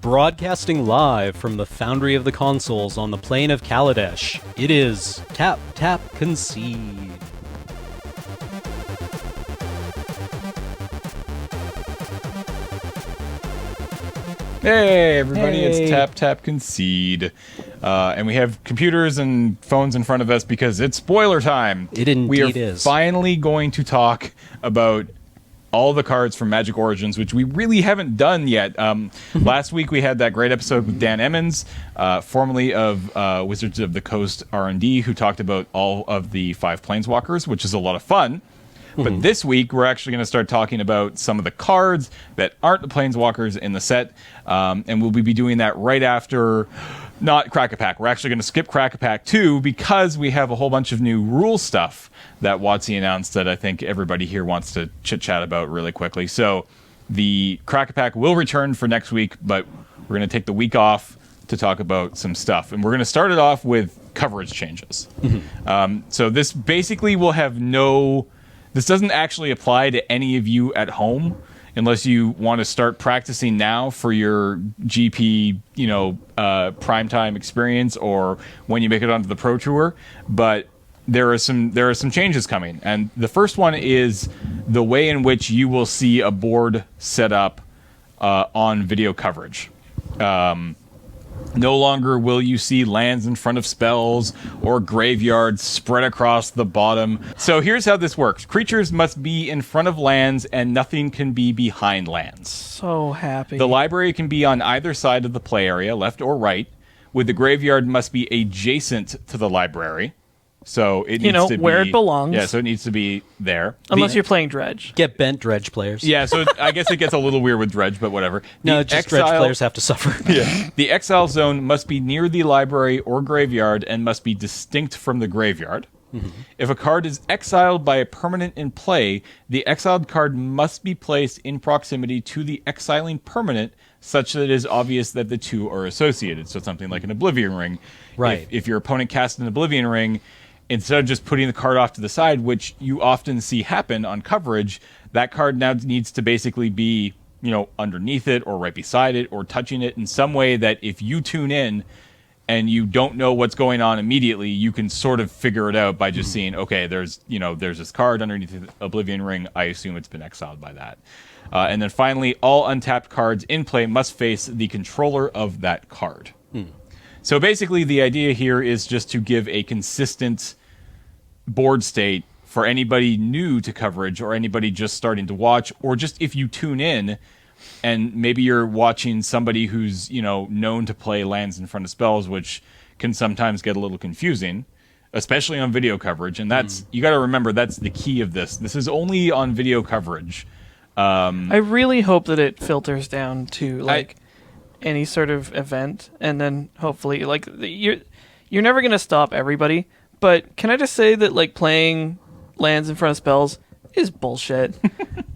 Broadcasting live from the Foundry of the Consoles on the plain of Kaladesh, it is Tap Tap Concede. Hey everybody, It's Tap Tap Concede. And we have computers and phones in front of us because it's spoiler time. It indeed we are is. Finally going to talk about all the cards from Magic Origins, which we really haven't done yet. Last week we had that great episode with Dan Emmons, formerly of Wizards of the Coast R&D, who talked about all of the 5 Planeswalkers, which is a lot of fun. But this week, we're actually going to start talking about some of the cards that aren't the Planeswalkers in the set, and we'll be doing that right after, not Crack-a-Pack. We're actually going to skip Crack-a-Pack 2 because we have a whole bunch of new rule stuff that WotC announced that I think everybody here wants to chit-chat about really quickly. So the Crack-a-Pack will return for next week, but we're going to take the week off to talk about some stuff. And we're going to start it off with coverage changes. So this basically will have no... This doesn't actually apply to any of you at home unless you want to start practicing now for your GP, primetime experience or when you make it onto the Pro Tour. But there are some changes coming. And the first one is the way in which you will see a board set up on video coverage. No longer will you see lands in front of spells or graveyards spread across the bottom. So here's how this works. Creatures must be in front of lands and nothing can be behind lands. So happy. The library can be on either side of the play area, left or right, with the graveyard must be adjacent to the library. So it needs to be where it belongs. Yeah, so it needs to be there. Unless you're playing Dredge. Get bent, Dredge players. Yeah, so I guess it gets a little weird with Dredge, but whatever. No, just Dredge players have to suffer. Yeah. The exile zone must be near the library or graveyard and must be distinct from the graveyard. If a card is exiled by a permanent in play, the exiled card must be placed in proximity to the exiling permanent such that it is obvious that the two are associated. So something like an Oblivion Ring. Right. If your opponent casts an Oblivion Ring, instead of just putting the card off to the side, which you often see happen on coverage, that card now needs to basically be, underneath it or right beside it or touching it in some way that if you tune in and you don't know what's going on immediately, you can sort of figure it out by just seeing, okay, there's this card underneath the Oblivion Ring. I assume it's been exiled by that. And then finally, all untapped cards in play must face the controller of that card. So basically, the idea here is just to give a consistent board state for anybody new to coverage or anybody just starting to watch, or just if you tune in and maybe you're watching somebody who's, known to play lands in front of spells, which can sometimes get a little confusing, especially on video coverage. And that's, you got to remember, that's the key of this. This is only on video coverage. I really hope that it filters down to, any sort of event, and then hopefully you're never going to stop everybody, but can I just say that playing lands in front of spells is bullshit.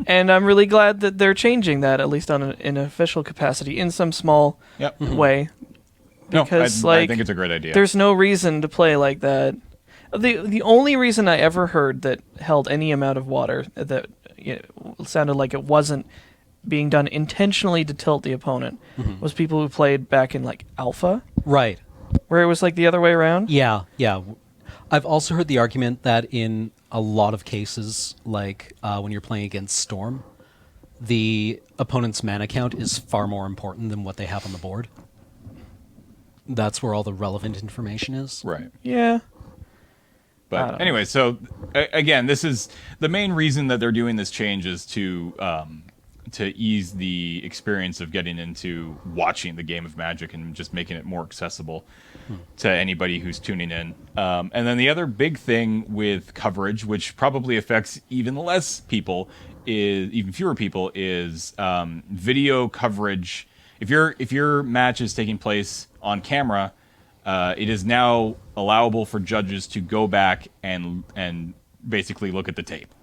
And I'm really glad that they're changing that, at least on an official capacity, in some small way, because I think it's a great idea. There's no reason to play like that. The only reason I ever heard that held any amount of water that sounded like it wasn't being done intentionally to tilt the opponent was people who played back in Alpha, Right. where it was the other way around. Yeah. I've also heard the argument that in a lot of cases, when you're playing against Storm, the opponent's mana count is far more important than what they have on the board. That's where all the relevant information is. Right. Yeah. But anyway, so again, this is the main reason that they're doing this change is to ease the experience of getting into watching the game of Magic and just making it more accessible to anybody who's tuning in. And then the other big thing with coverage, which probably affects even fewer people, is video coverage. If your match is taking place on camera, it is now allowable for judges to go back and basically look at the tape.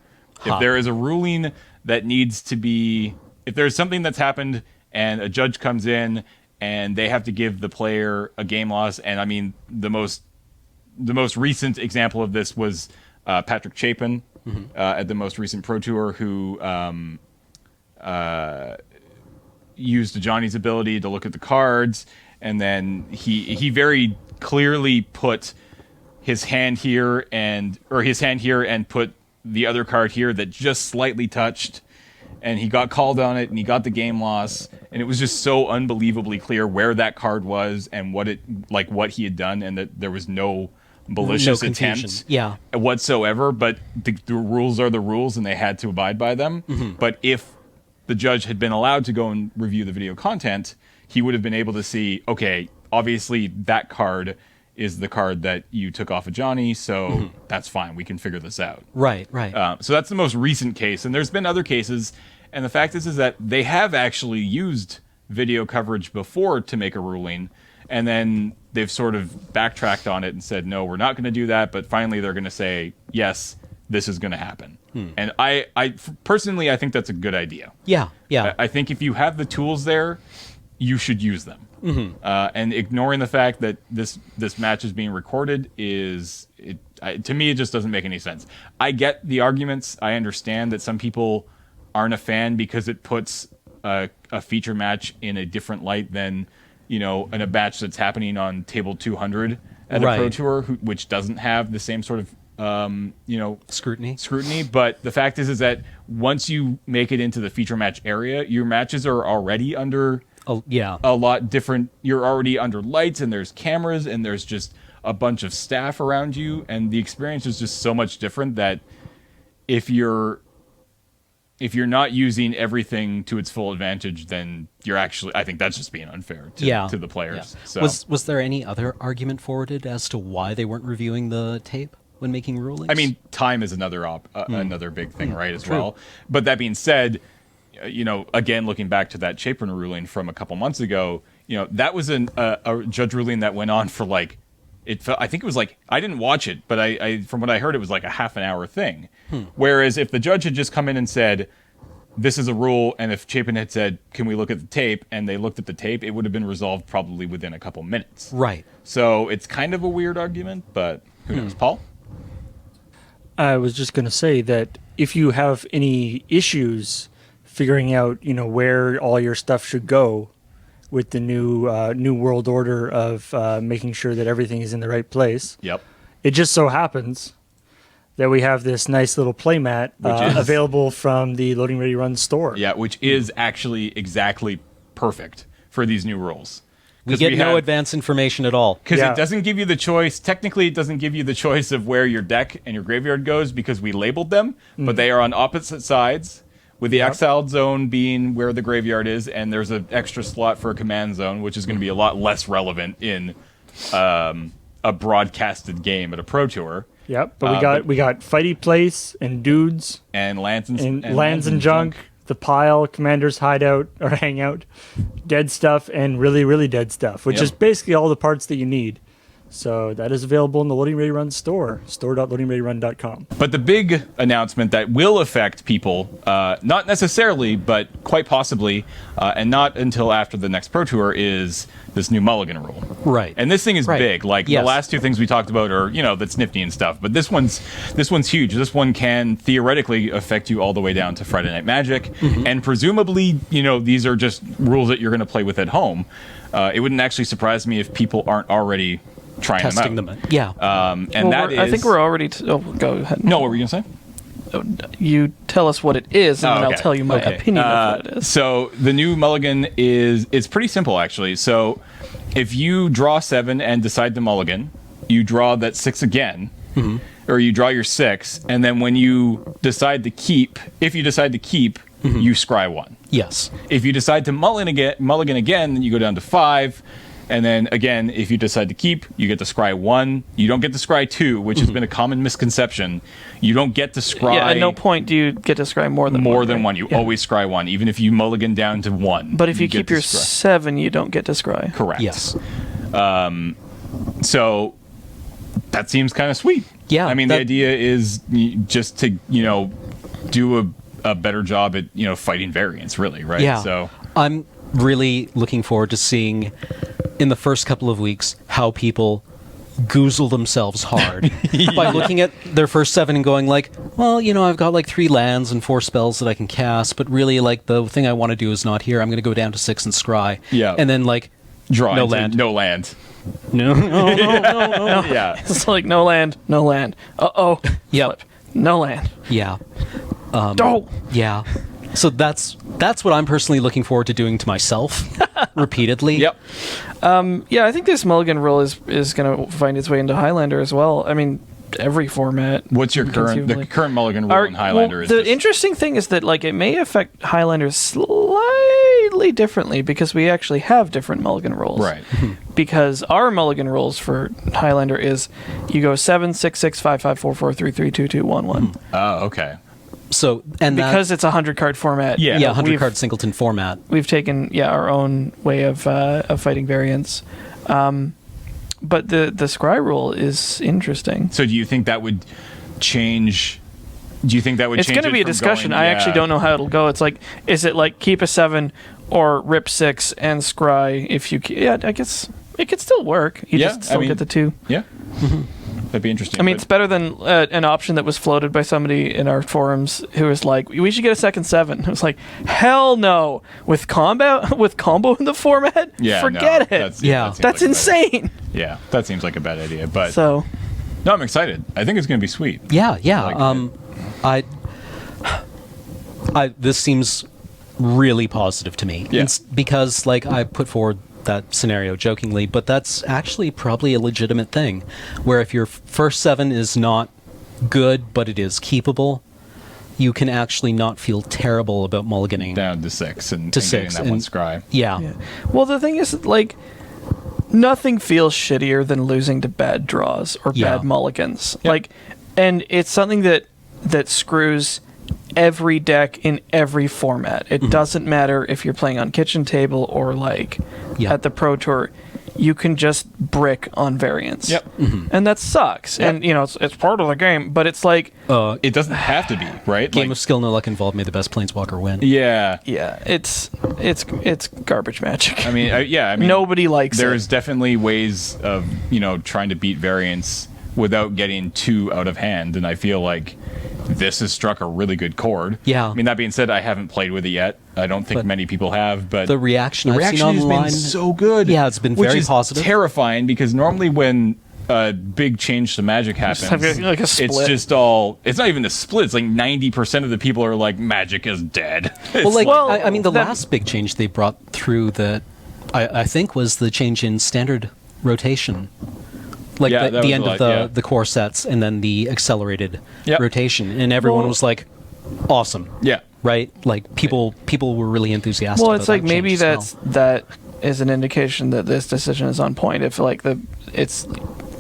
If there is a ruling that needs to be, if there's something that's happened and a judge comes in and they have to give the player a game loss, and I mean the most recent example of this was Patrick Chapin at the most recent Pro Tour, who used Johnny's ability to look at the cards, and then he very clearly put his hand here and put the other card here that just slightly touched, and he got called on it and he got the game loss, and it was just so unbelievably clear where that card was and what he had done, and that there was no malicious attempt whatsoever. But the rules are the rules, and they had to abide by them. But if the judge had been allowed to go and review the video content, he would have been able to see, okay, obviously that card is the card that you took off of Johnny, so that's fine. We can figure this out. Right. So that's the most recent case, and there's been other cases. And the fact is that they have actually used video coverage before to make a ruling, and then they've sort of backtracked on it and said, no, we're not going to do that. But finally, they're going to say, yes, this is going to happen. And I personally, I think that's a good idea. Yeah. I think if you have the tools there, you should use them. And ignoring the fact that this match is being recorded to me, it just doesn't make any sense. I get the arguments. I understand that some people aren't a fan because it puts a feature match in a different light than, in a match that's happening on table 200 at a Pro Tour, which doesn't have the same sort of scrutiny. But the fact is that once you make it into the feature match area, your matches are already under a lot different. You're already under lights, and there's cameras, and there's just a bunch of staff around you, and the experience is just so much different that if you're not using everything to its full advantage, then I think that's just being unfair to the players. Yeah. So was there any other argument forwarded as to why they weren't reviewing the tape when making rulings? I mean, time is another another big thing, right, as well. But that being said, again, looking back to that Chapin ruling from a couple months ago, that was a judge ruling that went on for I think it was I didn't watch it, but I from what I heard, it was like a half an hour thing. Whereas if the judge had just come in and said, this is a rule, and if Chapin had said, can we look at the tape, and they looked at the tape, it would have been resolved probably within a couple minutes. Right. So it's kind of a weird argument, but who knows? Paul? I was just going to say that if you have any issues figuring out, where all your stuff should go with the new world order of making sure that everything is in the right place. Yep. It just so happens that we have this nice little playmat available from the Loading Ready Run store. Yeah, which is actually exactly perfect for these new rules. We get no advanced information at all. Because it doesn't give you the choice. Technically, it doesn't give you the choice of where your deck and your graveyard goes because we labeled them, but they are on opposite sides, with the exiled zone being where the graveyard is, and there's an extra slot for a command zone, which is going to be a lot less relevant in a broadcasted game at a Pro Tour. Yep, but we got Fighty Place and Dudes and lands and junk. The pile, Commander's hideout or hangout, dead stuff, and really, really dead stuff, which is basically all the parts that you need. So that is available in the Loading Ready Run store, store.loadingreadyrun.com. But the big announcement that will affect people, not necessarily, but quite possibly, and not until after the next Pro Tour, is this new mulligan rule. Right. And this thing is big. The last two things we talked about are, that's nifty and stuff. But this one's huge. This one can theoretically affect you all the way down to Friday Night Magic. And presumably, these are just rules that you're going to play with at home. It wouldn't actually surprise me if people aren't already testing them out. Yeah. I think we're already... go ahead. No, what were you going to say? You tell us what it is, and then I'll tell you my opinion of what it is. So the new mulligan it's pretty simple, actually. So if you draw 7 and decide to mulligan, you draw that 6 again, or you draw your 6, and then when you decide to keep, you scry 1. Yes. If you decide to mulligan again, then you go down to 5. And then, again, if you decide to keep, you get to scry 1. You don't get to scry 2, which has been a common misconception. You don't get to scry... Yeah, at no point do you get to scry more than 1. More than 1. You always scry 1, even if you mulligan down to 1. But if you keep your 7, you don't get to scry. Correct. Yes. So that seems kind of sweet. Yeah. I mean, the idea is just to, do a better job at, fighting variants, really, right? Yeah. So I'm really looking forward to seeing... in the first couple of weeks, how people goozle themselves hard by looking at their first 7 and going well, I've got like 3 lands and 4 spells that I can cast, but really, like, the thing I want to do is not here. I'm going to go down to 6 and scry. Yeah. And then, like, Draw no into land. no land. No. Yeah. It's like no land, no land. Uh-oh. Yep. Flip. No land. Yeah. Oh. Yeah. So that's what I'm personally looking forward to doing to myself repeatedly. Yep. Yeah, I think this mulligan rule is going to find its way into Highlander as well. I mean, every format. What's your the current mulligan rule in Highlander? The interesting thing is that like it may affect Highlander slightly differently because we actually have different mulligan rules. Right. Because our mulligan rules for Highlander is you go 7, 6, 6, 5, 5, 4, 4, 3, 3, 2, 2, 1, 1. Oh, okay. So because it's a 100-card format. Yeah. 100-card singleton format. We've taken our own way of fighting variants. But the scry rule is interesting. So do you think that would change? Do you think that would It's change? going to be a discussion. I actually don't know how it'll go. It's like, is it like keep a 7 or rip 6 and scry if you... Yeah, I guess it could still work. You just still get the 2. Yeah. That'd be interesting. I mean, it's better than an option that was floated by somebody in our forums who was like, we should get a second 7. It was like, hell no. With combo in the format? Forget it. That's insane. Yeah, that seems like a bad idea. But so, no, I'm excited. I think it's going to be sweet. Yeah. This seems really positive to me. Yeah. It's because, like, I put forward that scenario jokingly, but that's actually probably a legitimate thing, where if your first 7 is not good, but it is keepable, you can actually not feel terrible about mulliganing Down to 6 and to getting 6 that and one scry. Yeah. Well, the thing is, like, nothing feels shittier than losing to bad draws or bad mulligans. Yep. Like, and it's something that screws every deck in every format. It doesn't matter if you're playing on kitchen table or like at the Pro Tour. You can just brick on variants. Yep. And that sucks. Yep. And it's part of the game, but it's like It doesn't have to be, right? Game of skill, no luck involved. May the best planeswalker win. Yeah. yeah, it's garbage magic. I mean, Nobody likes it. There's definitely ways of, trying to beat variants without getting too out of hand, and I feel like this has struck a really good chord. Yeah. I mean, that being said, I haven't played with it yet. I don't think many people have, but The reaction I've seen has online been so good. Yeah, it's been which very is positive. terrifying because normally when a big change to Magic happens, have like a split. it's just it's not even a split. It's like 90% of the people are like, Magic is dead. Well, I mean, the last big change they brought through that I think was the change in standard rotation. Like the end of the core sets and then the accelerated rotation. And everyone was like, awesome. Yeah. Right? Like people were really enthusiastic. Well, it's like maybe that that is an indication that this decision is on point. If like it's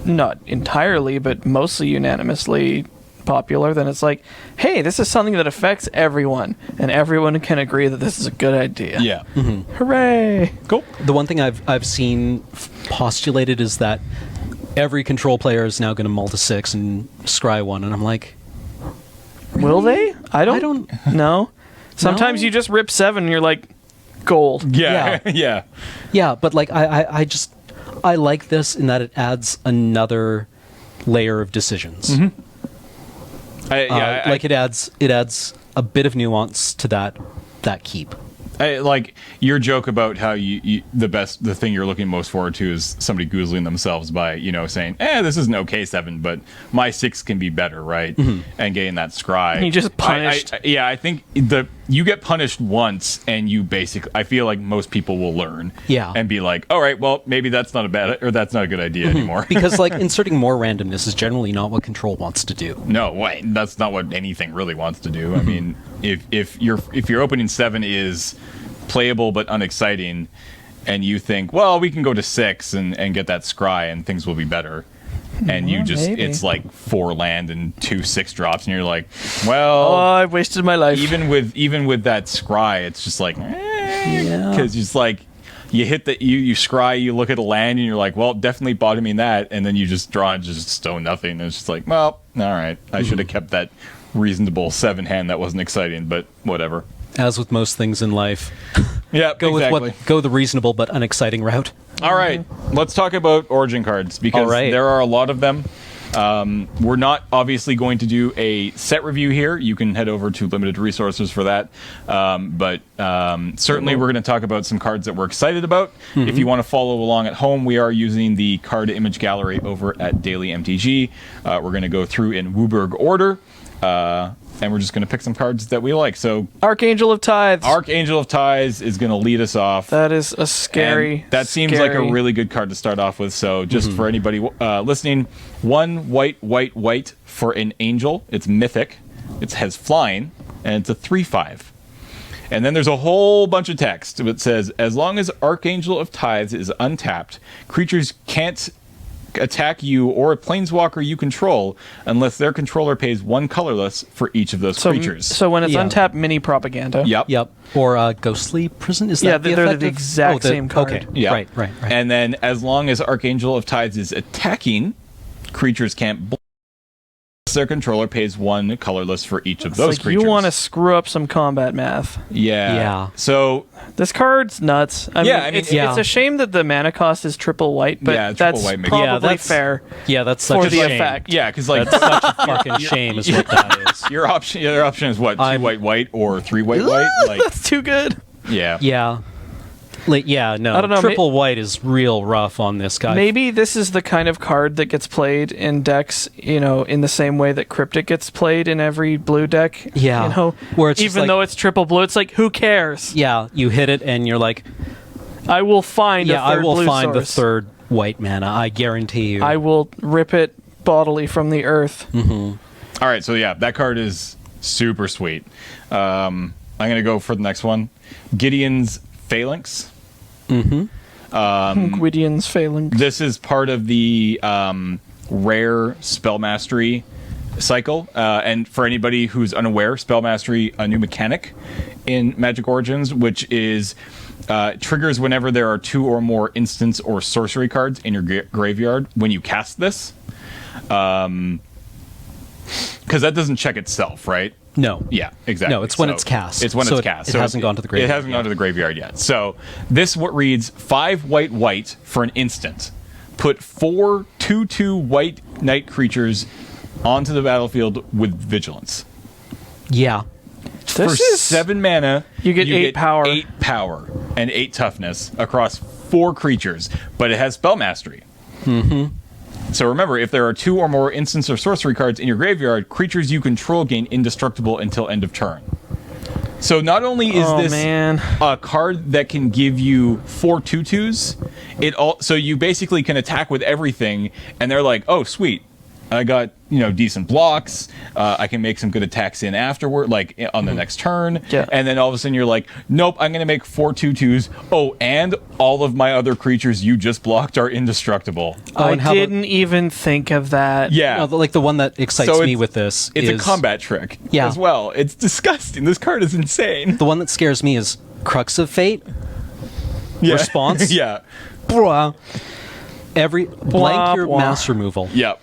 not entirely, but mostly unanimously popular, then it's like, hey, this is something that affects everyone, and everyone can agree that this is a good idea. Yeah. Mm-hmm. Hooray! Cool. The one thing I've seen postulated is that every control player is now going to mull to 6 and scry 1, and I'm like, will they? I don't know. Sometimes you just rip 7 and you're like, gold. Yeah. Yeah. Yeah, but like I like this in that it adds another layer of decisions. Mm-hmm. It adds a bit of nuance to that keep. Like your joke about how the thing you're looking most forward to is somebody goozling themselves by saying, this is an okay 7, but my 6 can be better, right? Mm-hmm. And getting that scry. You just punished. I think you get punished once, and you basically, I feel like most people will learn, and be like, all right, well, maybe that's not a good idea anymore. Because like inserting more randomness is generally not what control wants to do. No, wait, that's not what anything really wants to do. I mean, if your opening 7 is playable but unexciting, and you think, well, we can go to 6 and get that scry and things will be better, and you just maybe. It's like 4 land and 2 6-drops, and you're like, well, I've wasted my life. even with that scry, it's just like, because it's like you hit you scry, you look at a land, and you're like, well, definitely bottoming that, and then you just draw and just stone nothing, and it's just like, well, all right, I should have kept that reasonable 7 hand that wasn't exciting, but whatever. As with most things in life, Yeah, go the reasonable but unexciting route. All right, let's talk about Origin cards, because All right. there are a lot of them. We're not obviously going to do a set review here. You can head over to limited resources for that. But certainly we're going to talk about some cards that we're excited about. If you want to follow along at home, we are using the card image gallery over at Daily MTG. We're going to go through in Wooburg order. And we're just going to pick some cards that we like. So Archangel of Tithes. Archangel of Tithes is going to lead us off. That is a scary. And that seems like a really good card to start off with. So just for anybody listening, 1 white for an angel. It's mythic. It has flying, and it's a 3/5. And then there's a whole bunch of text that says, as long as Archangel of Tithes is untapped, creatures can't attack you or a planeswalker you control unless their controller pays 1 colorless for each of those creatures. So when it's untapped, mini propaganda. Yep. Or Ghostly Prison. Is that the they're effective? the exact same card. Okay. Yep. Right. And then as long as Archangel of Tides is attacking, creatures can't block. Their controller pays 1 colorless for each of those creatures. You want to screw up some combat math. Yeah. So this card's nuts. I mean, it's a shame that the mana cost is triple white, but that's white probably fair. Yeah, that's such for a the shame. effect. Yeah, because like That's such a fucking shame is what that is. your other option is what? 2 white or 3 white? Like, That's too good. yeah. Yeah. No. I don't know, Triple white is real rough on this guy. Maybe this is the kind of card that gets played in decks, in the same way that Cryptic gets played in every blue deck. Yeah. Where it's just even though it's triple blue, it's like, who cares? Yeah, you hit it and you're like, I will find a third I will blue find source. the third white mana. I guarantee you. I will rip it bodily from the earth. All right, so yeah, that card is super sweet. I'm going to go for the next one. Gideon's Phalanx. Gwydian's Phalanx. This is part of the rare spell mastery cycle. And for anybody who's unaware, spell mastery, a new mechanic in Magic Origins, which is triggers whenever there are 2 or more instance or sorcery cards in your graveyard when you cast this. Because that doesn't check itself, right? No. Yeah, exactly. No, it's when it's cast. It's when So it's cast. It hasn't gone to the graveyard. It hasn't gone to the graveyard yet. So this reads 5 white for an instant. Put 4 2/2 white knight creatures onto the battlefield with vigilance. Yeah. For 7 mana, you get 8 power. 8 power and 8 toughness across 4 creatures, but it has spell mastery. So remember, if there are 2 or more instance or sorcery cards in your graveyard, creatures you control gain indestructible until end of turn. So not only is this a card that can give you 4 2/2s, so you basically can attack with everything, and they're like, oh, sweet. I got, decent blocks. I can make some good attacks in afterward, like on the next turn. Yeah. And then all of a sudden you're like, nope, I'm going to make 4 2/2s. Oh, and all of my other creatures you just blocked are indestructible. I didn't even think of that. Yeah. No, the one that excites me with this it's is... a combat trick as well. It's disgusting. This card is insane. The one that scares me is Crux of Fate. Response. Yeah. Blah. Blank your mass removal. Yep.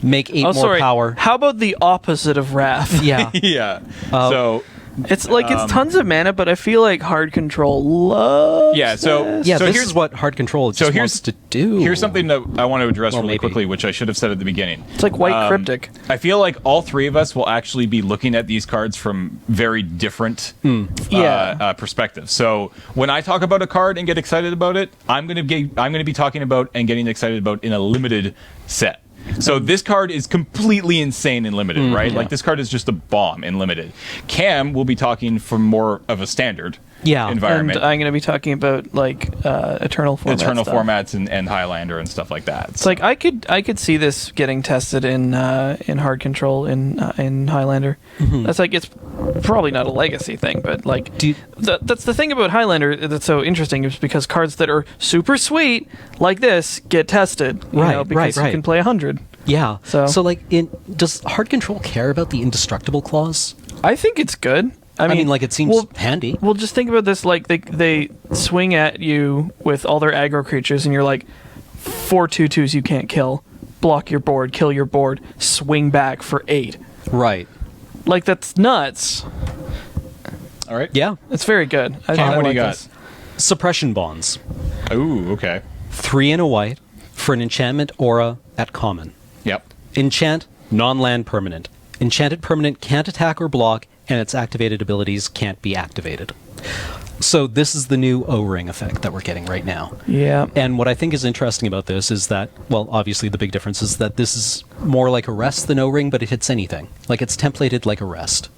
Make 8 more power. How about the opposite of Wrath? Yeah. Yeah. So it's like it's tons of mana, but I feel like Hard Control loves. Yeah. So this here's is what Hard Control wants to do. Here's something that I want to address really quickly, which I should have said at the beginning. It's like White Cryptic. I feel like all 3 of us will actually be looking at these cards from very different perspectives. So when I talk about a card and get excited about it, I'm going to be talking about and getting excited about in a limited set. So this card is completely insane in limited, right? Yeah. Like this card is just a bomb in limited. Cam will be talking from more of a standard environment. And I'm going to be talking about like eternal formats and Highlander and stuff like that. It's like I could see this getting tested in Hard Control in Highlander. That's like it's probably not a legacy thing, but like that's the thing about Highlander that's so interesting is because cards that are super sweet like this get tested, because you can play 100. Yeah. So like, does Hard Control care about the indestructible clause? I think it's good. I mean, like it seems handy. Well, just think about this: like they swing at you with all their aggro creatures, and you're like 4 2/2s you can't kill. Block your board, kill your board, swing back for 8. Right. Like that's nuts. All right. Yeah. It's very good. Cam, what do you got? this. Suppression Bonds. Ooh, okay. 3 and a white for an enchantment aura at common. Yep. Enchant, non-land permanent. Enchanted permanent can't attack or block, and its activated abilities can't be activated. So this is the new O-ring effect that we're getting right now. Yeah. And what I think is interesting about this is that, well, obviously the big difference is that this is more like Arrest than O-ring, but it hits anything. Like, it's templated like Arrest.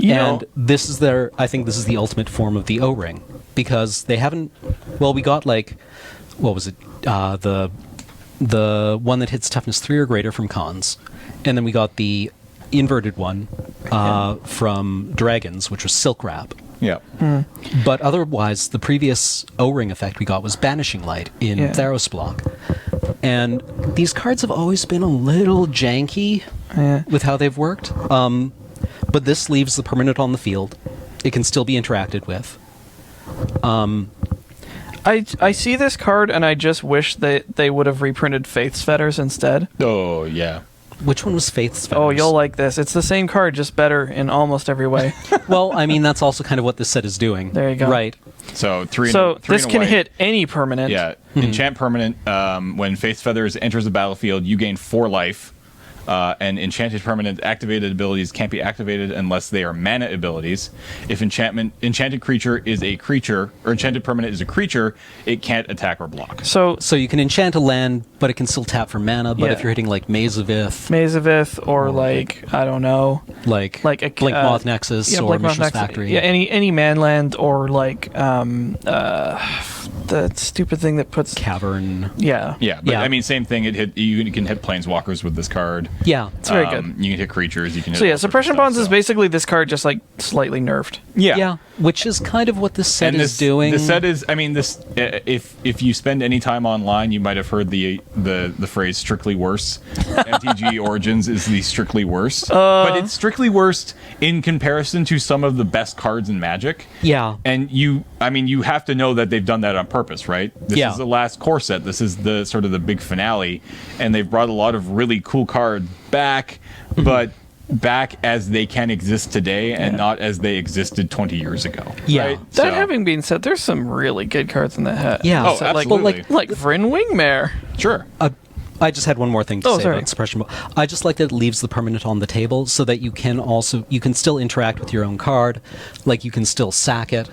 And this is I think this is the ultimate form of the O-ring. Because they haven't, well, we got like, what was it? The one that hits toughness 3 or greater from cons. And then we got the inverted one from dragons, which was Silk Wrap. Yeah. But otherwise, the previous O-ring effect we got was Banishing Light in Theros block. And these cards have always been a little janky with how they've worked. But this leaves the permanent on the field. It can still be interacted with. I see this card, and I just wish that they would have reprinted Faith's Fetters instead. Oh, yeah. Which one was Faith's Fetters? Oh, you'll like this. It's the same card, just better in almost every way. Well, I mean, that's also kind of what this set is doing. There you go. Right. So this can hit any permanent. Yeah. Enchant permanent. When Faith's Feathers enters the battlefield, you gain 4 life. And enchanted permanent activated abilities can't be activated unless they are mana abilities. If enchanted creature is a creature, or enchanted permanent is a creature, it can't attack or block. So you can enchant a land, but it can still tap for mana. But Yeah. if you're hitting like Maze of Ith, or like, I don't know, like a Blink Moth Nexus or Blink Moth Mishra's Nexus. Factory, Yeah, any manland, or like the stupid thing that puts Cavern, Yeah, Yeah, but Yeah. I mean, same thing. You can hit planeswalkers with this card. yeah, it's very good. You can hit creatures. You can. So hit yeah, all sorts of Suppression stuff, Bonds is so. basically this card just like slightly nerfed. yeah, which is kind of what this set is doing. The set is. I mean, this. If you spend any time online, you might have heard the phrase "strictly worse." MTG Origins is the strictly worst, but it's strictly worst in comparison to some of the best cards in Magic. Yeah. And you have to know that they've done that on purpose, right? This Yeah. is the last core set. This is the sort of the big finale, and they've brought a lot of really cool cards back, but back as they can exist today and not as they existed 20 years ago. Yeah. Right? That So- having been said, there's some really good cards in that hat. Yeah. Oh, So, like, absolutely. like Vryn Wingmare. Sure. I just had one more thing to say sorry. about Suppression. I just like that it leaves the permanent on the table so that you can still interact with your own card. Like, you can still sack it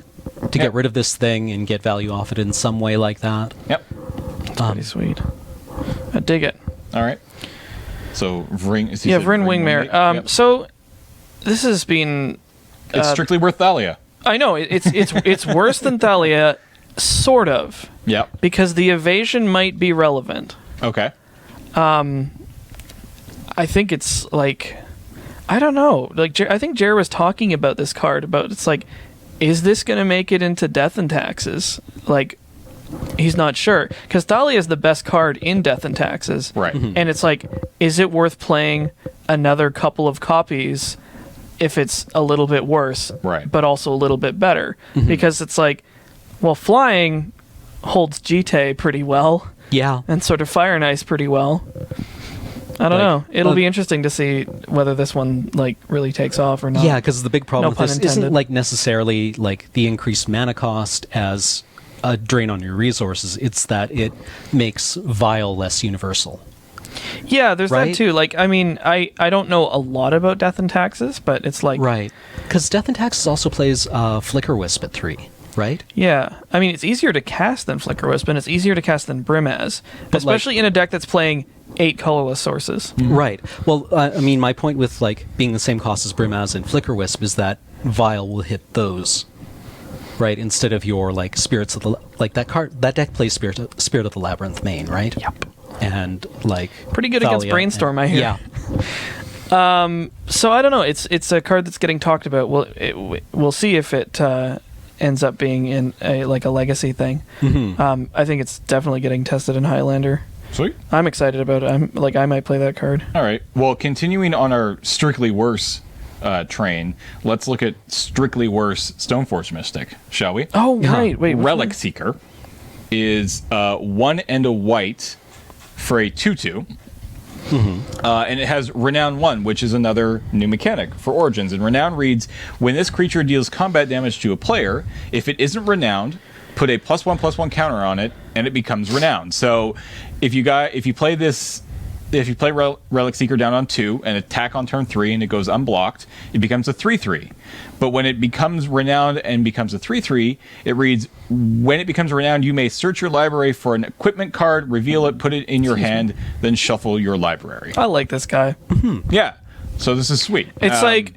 to get rid of this thing and get value off it in some way like that. Yep. Pretty sweet. I dig it. All right. So Vryn. Vryn Wingmare. Yep. So this has been. It's strictly worth Thalia. I know it's worse than Thalia, sort of, Yep. because the evasion might be relevant. Okay. I think it's like, I don't know. Like, I think Jer was talking about this card about, it's like, is this going to make it into Death and Taxes? Like, he's not sure, because Thalia is the best card in Death and Taxes, Right. and it's like, is it worth playing another couple of copies if it's a little bit worse, Right. but also a little bit better? Because it's like, well, flying holds GT pretty well, Yeah. and sort of Fire and Ice pretty well. I don't know. It'll be interesting to see whether this one like really takes off or not. Yeah, because the big problem No with pun this intended. isn't like necessarily like the increased mana cost as a drain on your resources. It's that it makes Vile less universal. Yeah, there's Right? that too. Like, I mean, I don't know a lot about Death and Taxes, but it's like, Right. Because Death and Taxes also plays Flicker Wisp at 3, right? yeah. I mean, it's easier to cast than Flicker Wisp, and it's easier to cast than Brimaz, especially in a deck that's playing 8 colorless sources. Right. Well, I mean, my point with like being the same cost as Brimaz and Flicker Wisp is that Vile will hit those, right? Instead of your like Spirits of the that deck plays Spirit of the Labyrinth main, right? Yep. And like Pretty good against Thalia Brainstorm, I hear. Yeah. So I don't know. It's a card that's getting talked about. We'll see if it ends up being in a legacy thing. I think it's definitely getting tested in Highlander. Sweet. I'm excited about it. I might play that card. All right. Well, continuing on our strictly worse train, let's look at strictly worse Stoneforge Mystic, shall we? Oh, right. Wait. which Relic one? Seeker is 1 and a white for a 2/2. And it has Renown 1, which is another new mechanic for Origins. And Renown reads, when this creature deals combat damage to a player, if it isn't renowned, put a +1/+1 counter on it, and it becomes renowned. So if you play this if you play Relic Seeker down on 2 and attack on turn 3 and it goes unblocked, it becomes a 3/3. But when it becomes renowned and becomes a 3/3, it reads, when it becomes renowned, you may search your library for an equipment card, reveal it, put it in your hand, then shuffle your library. I like this guy. Yeah. So this is sweet. It's like,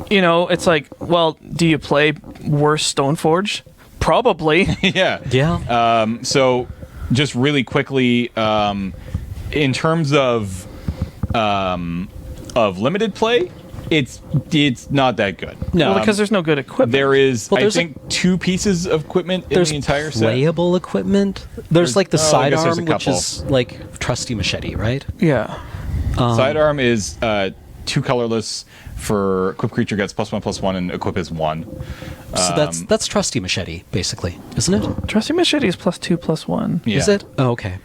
you know, it's like, well, do you play worse Stoneforge? Probably. yeah. Yeah. So just really quickly, in terms of limited play, it's not that good. No. Well, because there's no good equipment. There is, Well, I there's think, 2 pieces of equipment in There's the entire set. playable equipment. There's like the I guess there's a sidearm, which couple. is like trusty machete, right? Yeah. Sidearm is 2 colorless for equip creature gets +1/+1 and equip is 1. So that's trusty machete, basically, isn't it? Trusty Machete is +2/+1. Yeah. Is it? Oh, okay.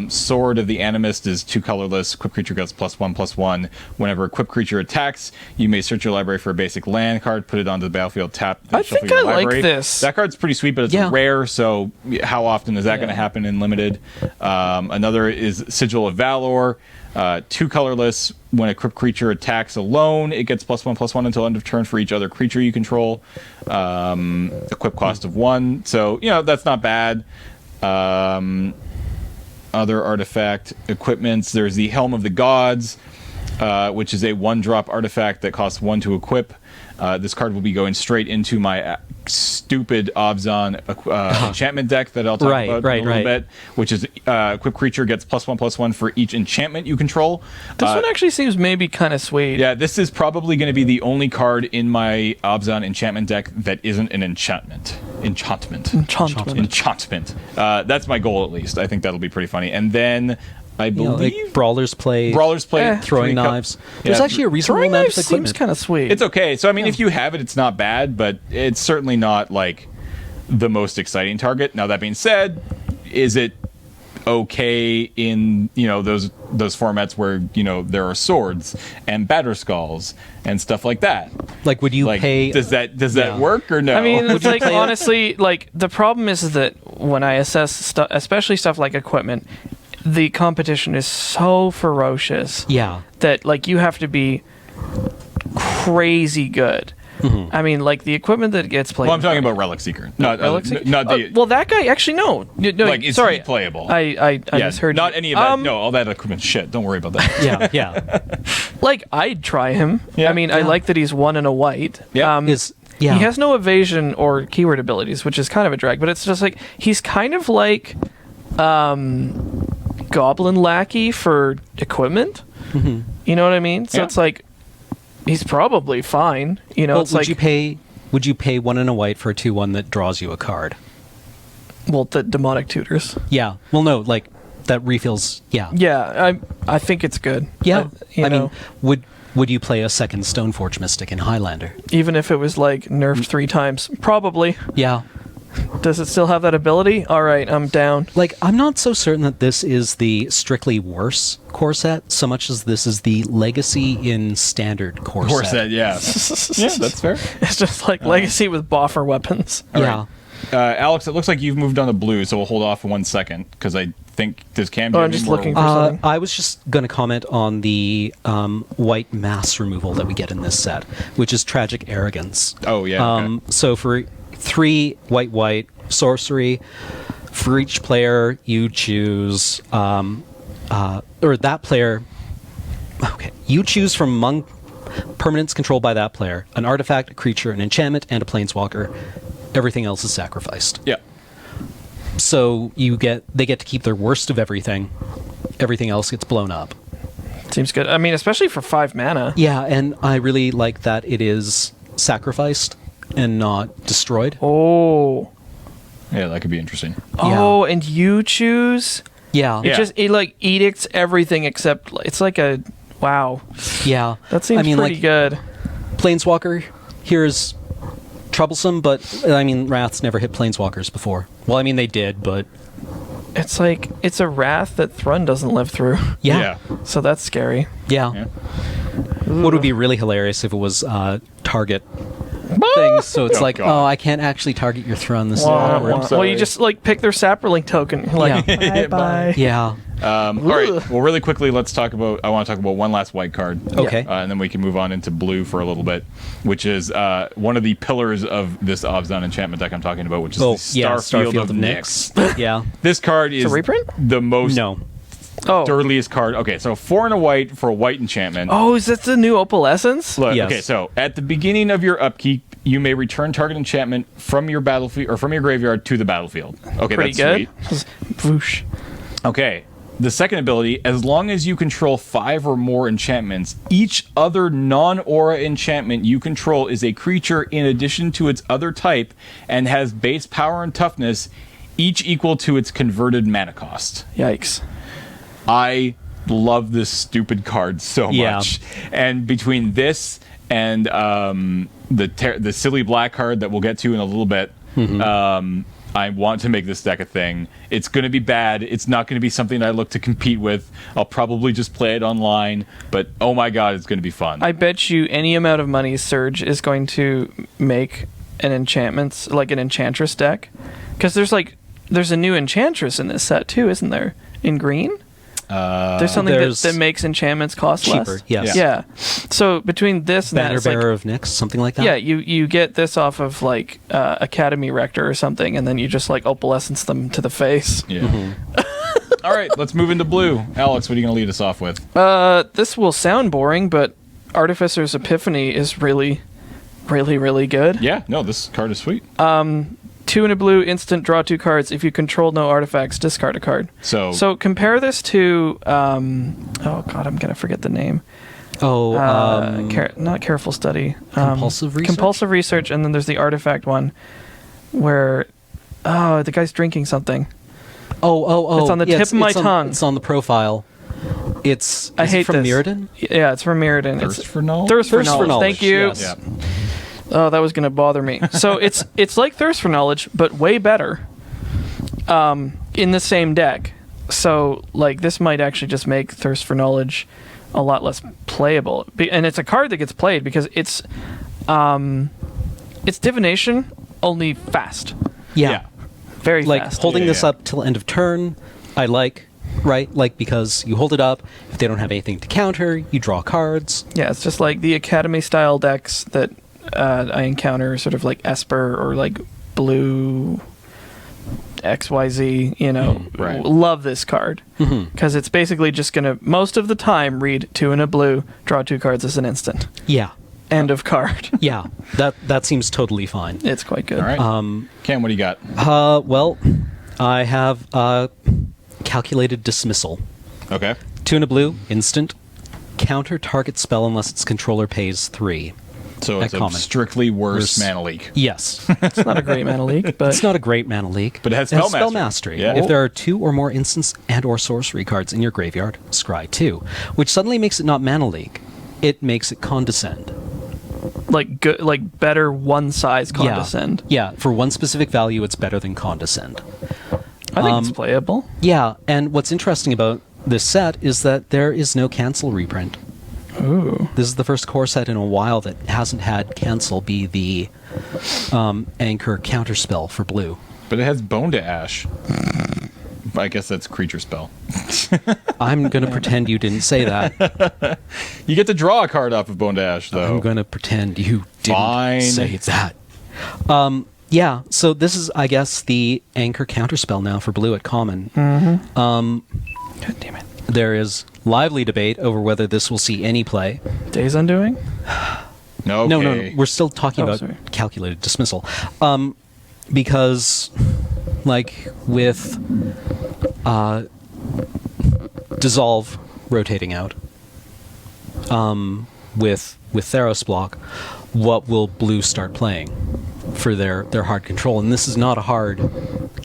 Sword of the Animist is 2 colorless. Equip creature gets +1/+1. Whenever equip creature attacks, you may search your library for a basic land card, put it onto the battlefield, tap. Then I shuffle think your I like library. this. That card's pretty sweet, but it's Yeah. rare. So how often is that going to Yeah. happen in limited? Another is Sigil of Valor. 2 colorless. When a equipped creature attacks alone, it gets +1/+1 until end of turn for each other creature you control. Equip cost of 1. So, you know, that's not bad. Other artifact equipments. There's the Helm of the Gods, which is a 1-drop artifact that costs 1 to equip. This card will be going straight into my stupid Obzon enchantment deck that I'll talk about in a little bit, which is equipped creature gets +1/+1 for each enchantment you control. This one actually seems maybe kind of sweet. Yeah, this is probably going to be the only card in my Obzon enchantment deck that isn't an enchantment. Enchantment. That's my goal, at least. I think that'll be pretty funny. And then I You know, believe like brawlers play throwing knives. There's actually a reasonable Throwing amount knives of seems equipment. kind of sweet. it's okay. So I mean, if you have it, it's not bad, but it's certainly not like the most exciting target. Now that being said, is it okay in, you know, those formats where, you know, there are swords and batter skulls and stuff like that? Like, would you Like, pay? does that work or no? I mean, it's you like, play it? honestly, like, the problem is that when I assess stuff, especially stuff like equipment, the competition is so ferocious Yeah. that, like, you have to be crazy good. I mean, like, the equipment that gets played. well, I'm talking about Relic Seeker, not Relic Seeker? not the well, that guy actually no. like is sorry, he playable? I yeah, misheard. not you. any of that. No, all that equipment shit. Don't worry about that. Yeah. Yeah. Like, I'd try him. Yeah. I mean, I like that he's 1 and a white. Yeah. He has no evasion or keyword abilities, which is kind of a drag. But it's just like he's kind of like Goblin Lackey for equipment. You know what I mean? So Yeah. it's like he's probably fine. You know, Well, it's like would you pay 1 and a white for a 2/1 that draws you a card? well, the demonic tutors. Yeah. Well, no, like that refills. Yeah. Yeah, I think it's good. Yeah. You I know, mean, would you play a second Stoneforge Mystic in Highlander? even if it was like nerfed 3 times, probably. Yeah. Does it still have that ability? All right, I'm down. Like, I'm not so certain that this is the strictly worse core set so much as this is the legacy in standard core Of course, set. that yeah, yeah, that's fair. It's just like Legacy with boffer weapons. Yeah. Alex, it looks like you've moved on to blue, so we'll hold off for 1 second because I think does Cam. Oh, do I'm just any more- looking for something. I was just going to comment on the white mass removal that we get in this set, which is Tragic Arrogance. Oh yeah. Okay. So for 3 white sorcery, for each player you choose, or that player. Okay, you choose from among permanents controlled by that player an artifact, a creature, an enchantment, and a planeswalker. Everything else is sacrificed. Yeah. So they get to keep their worst of everything. Everything else gets blown up. Seems good. I mean, especially for 5 mana. Yeah, and I really like that it is sacrificed and not destroyed. Oh. Yeah, that could be interesting. Oh, and you choose. Yeah, Yeah. It like edicts everything except it's like a wow. yeah. That seems pretty like, good. Planeswalker here is troublesome, but I mean, Wraths never hit Planeswalkers before. Well, I mean, they did, but It's like it's a wrath that Thrun doesn't live through. yeah. So that's scary. Yeah. Yeah. What would be really hilarious if it was target things, so it's Oh, like, God. oh, I can't actually target your throne. This is Wah, awkward. wah. Well, sorry. you just like pick their sapperlink token. You're like, Yeah. bye. Yeah. All right. Well, really quickly, I want to talk about one last white card. Okay. And then we can move on into blue for a little bit, which is one of the pillars of this Obzon enchantment deck I'm talking about, which is the Starfield of Nyx. Yeah. This card is a reprint? the most No. Oh. dirtiest card. Okay, so 4 and a white for a white enchantment. Oh, is that the new Opalescence? Look, Yes. okay, so at the beginning of your upkeep, you may return target enchantment from your battlefield or from your graveyard to the battlefield. Okay, Pretty that's good. sweet. Voosh. Okay. The second ability, as long as you control 5 or more enchantments, each other non-aura enchantment you control is a creature in addition to its other type and has base power and toughness, each equal to its converted mana cost. Yikes. I love this stupid card so Yeah. much. And between this and the silly black card that we'll get to in a little bit, I want to make this deck a thing. It's going to be bad. It's not going to be something I look to compete with. I'll probably just play it online, but oh my god, it's going to be fun. I bet you any amount of money Surge is going to make an enchantments, like an Enchantress deck. Because there's a new Enchantress in this set too, isn't there? In green? There's something there's that makes enchantments cost cheaper. less. Yes. Yeah. So between this and that, Banner it's like, Bearer of Nyx, something like that. yeah, you get this off of like Academy Rector or something, and then you just like opalescence them to the face. Yeah. All right, let's move into blue. Alex, what are you going to lead us off with? This will sound boring, but Artificer's Epiphany is really, really, really good. Yeah, no, this card is sweet. 2 and a blue, instant, draw 2 cards. If you control no artifacts, discard a card. So Compare this to oh god, I'm gonna forget the name. Oh, Not Careful Study. Compulsive Research? Compulsive Research, and then there's the artifact one, where the guy's drinking something. oh. It's on the tip of my tongue. It's on the profile. It's I is it hate from this. Mirrodin? Yeah, it's from Mirrodin. Thirst It's for Knowledge? Thirst for Thirst for Knowledge. Thank you. Knowledge, yes. Yeah. Oh, that was gonna bother me. So it's like Thirst for Knowledge, but way better. In the same deck. So like this might actually just make Thirst for Knowledge a lot less playable. And it's a card that gets played because it's divination only fast. Yeah. Very Like fast. holding Yeah, this yeah. up till end of turn, I like, right? Like because you hold it up, if they don't have anything to counter, you draw cards. Yeah, it's just like the Academy style decks that I encounter, sort of like Esper or like Blue XYZ, Right. love this card. Because it's basically just going to, most of the time, read 2 and a blue, draw 2 cards as an instant. Yeah. End of card. Yeah. That seems totally fine. It's quite good. All right. Cam, what do you got? Well, I have calculated dismissal. Okay. 2 and a blue, instant. Counter target spell unless its controller pays 3. So it's At a common. strictly worse Worse. mana leak. Yes. It's not a great mana league, but It's not a great mana leak. But it has has spell spell mastery. mastery. Yeah. If there are 2 or more instants and or sorcery cards in your graveyard, scry 2, which suddenly makes it not mana leak. It makes it condescend. like good, like better one size condescend. Yeah, for one specific value, it's better than condescend. I think it's playable. Yeah, and what's interesting about this set is that there is no cancel reprint. Ooh. This is the first core set in a while that hasn't had cancel be the anchor counterspell for blue. But it has Bone to Ash. I guess that's creature spell. I'm going to pretend you didn't say that. You get to draw a card off of Bone to Ash, though. I'm going to pretend you didn't Fine. say that. Yeah, so this is, I guess, the anchor counterspell now for blue at common. God damn it. There is lively debate over whether this will see any play. Days Undoing? No, No. We're still talking Oh, about sorry. calculated dismissal. Because, like, with Dissolve rotating out, with Theros block, what will blue start playing for their hard control? And this is not a hard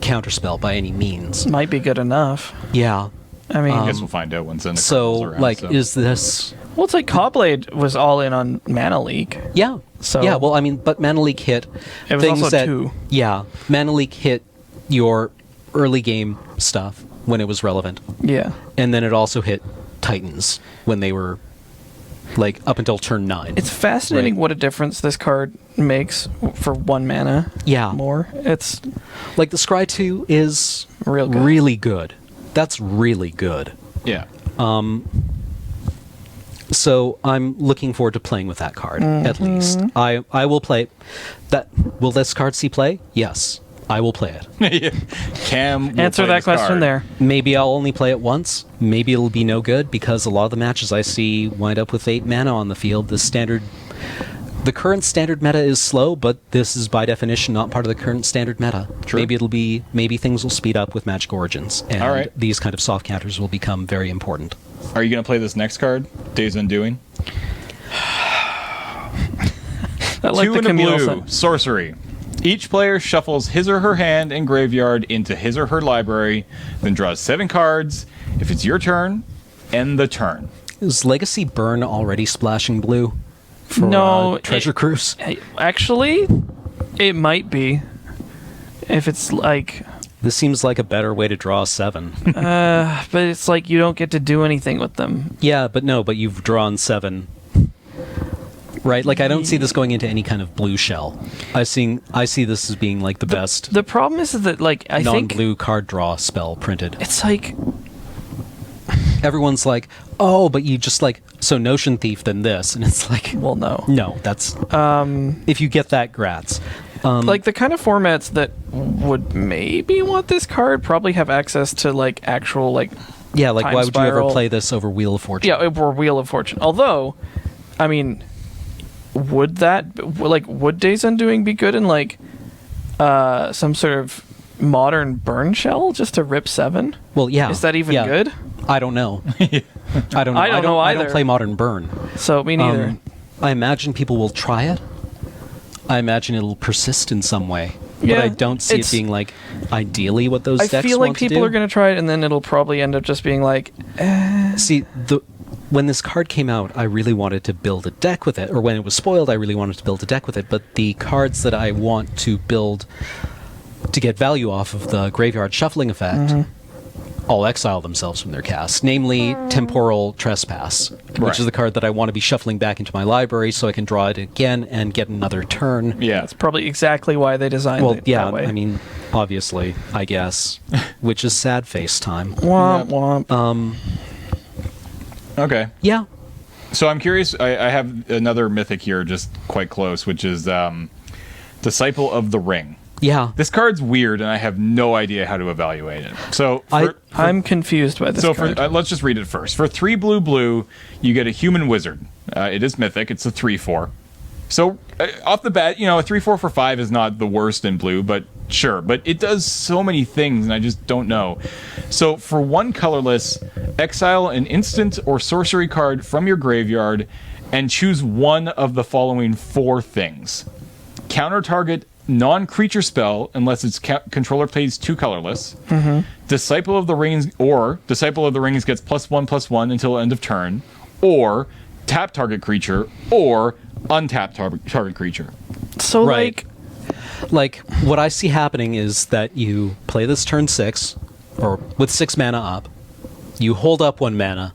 counterspell by any means. Might be good enough. Yeah. I mean, I guess we'll find out once then. So, like, is this... well, it's like Cobblade was all in on Mana Leak. Yeah. So- yeah, well, I mean, but Mana Leak hit It was things also that... 2. Yeah. Mana Leak hit your early game stuff when it was relevant. Yeah. And then it also hit Titans when they were like up until turn 9. It's fascinating Right. what a difference this card makes for 1 mana. Yeah. More. It's Like the Scry 2 is Real good. really good. That's really good. Yeah. So I'm looking forward to playing with that card, at least. I will play that. Will this card see play? Yes, I will play it. Cam will answer play that this question card. there. Maybe I'll only play it once. Maybe it'll be no good because a lot of the matches I see wind up with 8 mana on the field. The current standard meta is slow, but this is by definition not part of the current standard meta. True. Maybe things will speed up with Magic Origins, and All right. these kind of soft counters will become very important. Are you going to play this next card, Days Undoing? I like 2 the and a communal blue, sen- sorcery. Each player shuffles his or her hand and graveyard into his or her library, then draws 7 cards. If it's your turn, end the turn. Is Legacy Burn already splashing blue for No, Treasure Cruise? Actually, it might be. If it's like, This seems like a better way to draw a 7. but it's like you don't get to do anything with them. Yeah, but you've drawn 7. Right? Like, I don't see this going into any kind of blue shell. I see this as being like the best The problem is that like I think non-blue card draw spell printed. it's like Everyone's like, oh, but you just like, so Notion Thief than this. And it's like, well, no. no, that's, if you get that, grats. Like the kind of formats that would maybe want this card probably have access to like actual like Yeah, like, Time why would you ever Spiral. play this over Wheel of Fortune? yeah or Wheel of Fortune. Although, I mean, would Days Undoing be good in like some sort of modern burn shell just to rip 7? Well, yeah. Is that even yeah. good? I don't know. I don't know. I don't know I don't either. play Modern Burn. So me neither. I imagine people will try it. I imagine it'll persist in some way. Yeah, but I don't see it it's- being like ideally what those I decks feel like want to people do. are going to try it, and then it'll probably end up just being like, See, when this card came out, I really wanted to build a deck with it. Or when it was spoiled, I really wanted to build a deck with it. But the cards that I want to build to get value off of the graveyard shuffling effect all exile themselves from their cast. Namely, Temporal Trespass, Right. which is the card that I want to be shuffling back into my library so I can draw it again and get another turn. Yeah. that's probably exactly why they designed Well, it yeah, that way. I mean, obviously, I guess, which is sad face time. womp womp. Okay. Yeah. So I'm curious. I have another mythic here, just quite close, which is Disciple of the Ring. Yeah. This card's weird, and I have no idea how to evaluate it. So I'm confused by this so card. let's just read it first. For 3 blue, you get a human wizard. It is mythic. It's a 3/4. So off the bat, a 3/4 for 5 is not the worst in blue, but sure. But it does so many things, and I just don't know. So for 1 colorless, exile an instant or sorcery card from your graveyard, and choose one of the following 4 things: counter target non-creature spell unless its controller plays 2 colorless. Disciple of the Rings gets +1/+1 until end of turn, or tap target creature, or untap target creature. so Right. Like, what I see happening is that you play this turn 6, or with 6 mana up, you hold up 1 mana,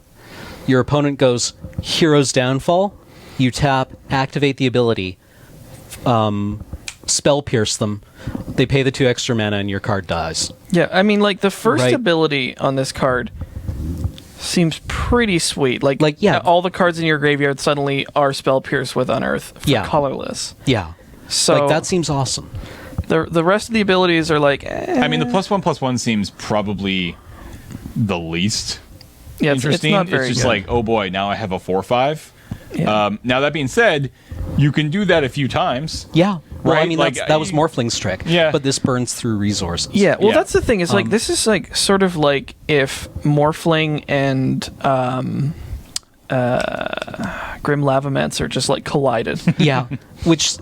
your opponent goes Hero's Downfall, you tap, activate the ability, spell pierce them, they pay the 2 extra mana, and your card dies. yeah, I mean, like the first Right. ability on this card seems pretty sweet. Like, yeah. all the cards in your graveyard suddenly are spell pierce with Unearth for Yeah. colorless. Yeah. So Like, that seems awesome. the rest of the abilities are like, I mean, the +1/+1 seems probably the least yeah, it's interesting. not very just good. like, oh boy, now I have a 4/5. Yeah. Now that being said, you can do that a few times. Yeah. Well, I Right, mean, like, that was Morphling's trick. Yeah. But this burns through resources. Yeah, well, Yeah. that's the thing. Is like this is like sort of like if Morphling and Grim Lavamancer just like collided. Yeah. Which It's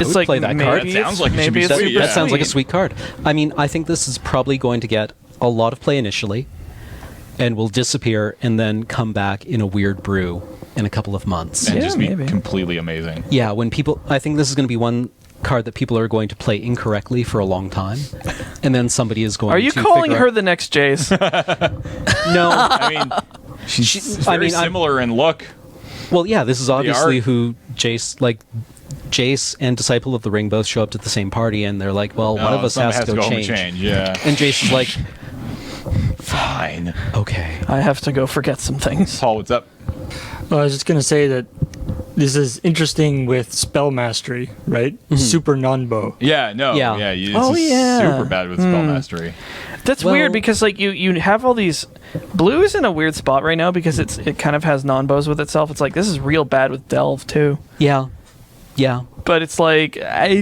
would like play that maybe card. That sounds like it should maybe be it's sweet, super yeah. That sounds like a sweet. sweet card. I mean, I think this is probably going to get a lot of play initially and will disappear and then come back in a weird brew in a couple of months. And Yeah, just be maybe. completely amazing. Yeah, I think this is going to be one card that people are going to play incorrectly for a long time. And then somebody is going to Are you calling figure her out- the next Jace? No. I mean, she's very I'm- similar in look. Well, yeah, this is obviously art- who Jace and Disciple of the Ring both show up to the same party, and they're like, well, one of us someone has to go home and change. Yeah. And Jace is like, Fine. okay. I have to go forget some things. Paul, what's up? Well, I was just going to say that this is interesting with spell mastery, right? Super non-bow. Yeah, no. Yeah. Yeah. It's Oh, just yeah. super bad with spell mastery. That's Well- weird because like you have all these. Blue is in a weird spot right now because it kind of has non-bows with itself. It's like this is real bad with Delve too. Yeah. Yeah. But it's like I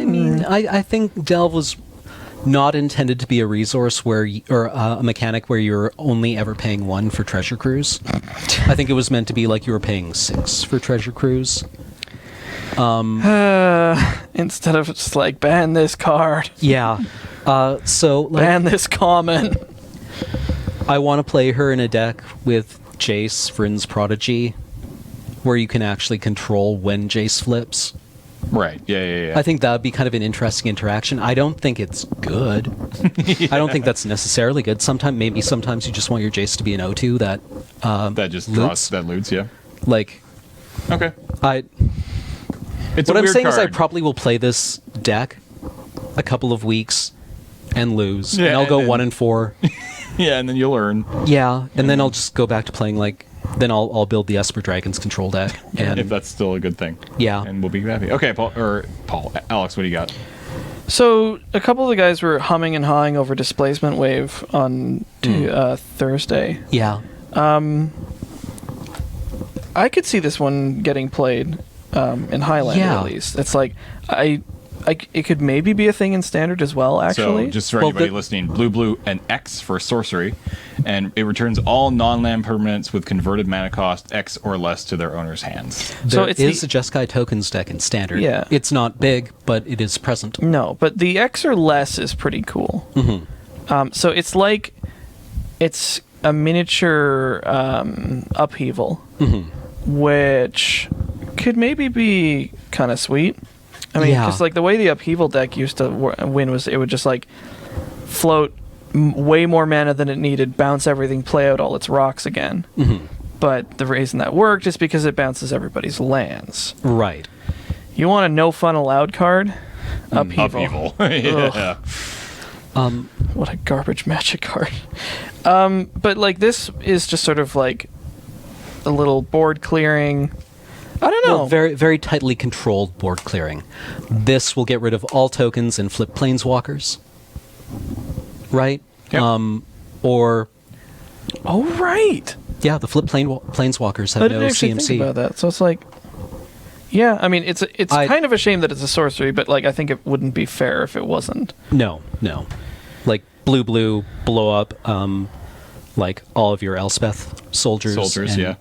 mean, I think Delve was not intended to be a resource or a mechanic where you're only ever paying 1 for treasure cruise. I think it was meant to be like you were paying 6 for treasure cruise. instead of just like ban this card, Yeah. So like, ban this common. I want to play her in a deck with Jace, Vryn's Prodigy, where you can actually control when Jace flips. Right. Yeah. I think that would be kind of an interesting interaction. I don't think it's good. I don't think that's necessarily good. Sometimes you just want your Jace to be an O2 that that just loots. draws that loots. Yeah. Like, Okay. It's what a I'm weird saying is I card. probably will play this deck a couple of weeks and lose. Yeah, and I'll and go then- 1 and 4. Yeah, and then you'll learn Yeah, and then I'll just go back to playing then I'll build the Esper Dragons control deck. And if that's still a good thing. Yeah. And we'll be happy. Okay, Paul, Alex, what do you got? So a couple of the guys were humming and hawing over Displacement Wave on Thursday. yeah. I could see this one getting played in Highlander Yeah. at least. It's like it could maybe be a thing in Standard as well. Actually, So, just for Well, anybody the- listening, blue, and X for sorcery, and it returns all non-land permanents with converted mana cost X or less to their owner's hands. There it's is the- a Jeskai Tokens deck in Standard. Yeah. It's not big, but it is present. no, but the X or less is pretty cool. So it's like it's a miniature upheaval, which could maybe be kind of sweet. I mean, Yeah. because like the way the upheaval deck used to win was it would just like float way more mana than it needed, bounce everything, play out all its rocks again. But the reason that worked is because it bounces everybody's lands. Right. You want a no fun allowed card? Upheaval. Upheaval. Yeah. What a garbage magic card. But like this is just sort of like a little board clearing. I don't know. Well, very, very tightly controlled board clearing. This will get rid of all tokens and flip planeswalkers. Right? Yep. Or, Oh right. yeah, the flip planeswalkers I have didn't no actually CMC. think about that. So it's like, yeah. I mean, it's kind of a shame that it's a sorcery, but like I think it wouldn't be fair if it wasn't. No. Like, blue, blow up, like, all of your Elspeth soldiers. Soldiers, and- yeah.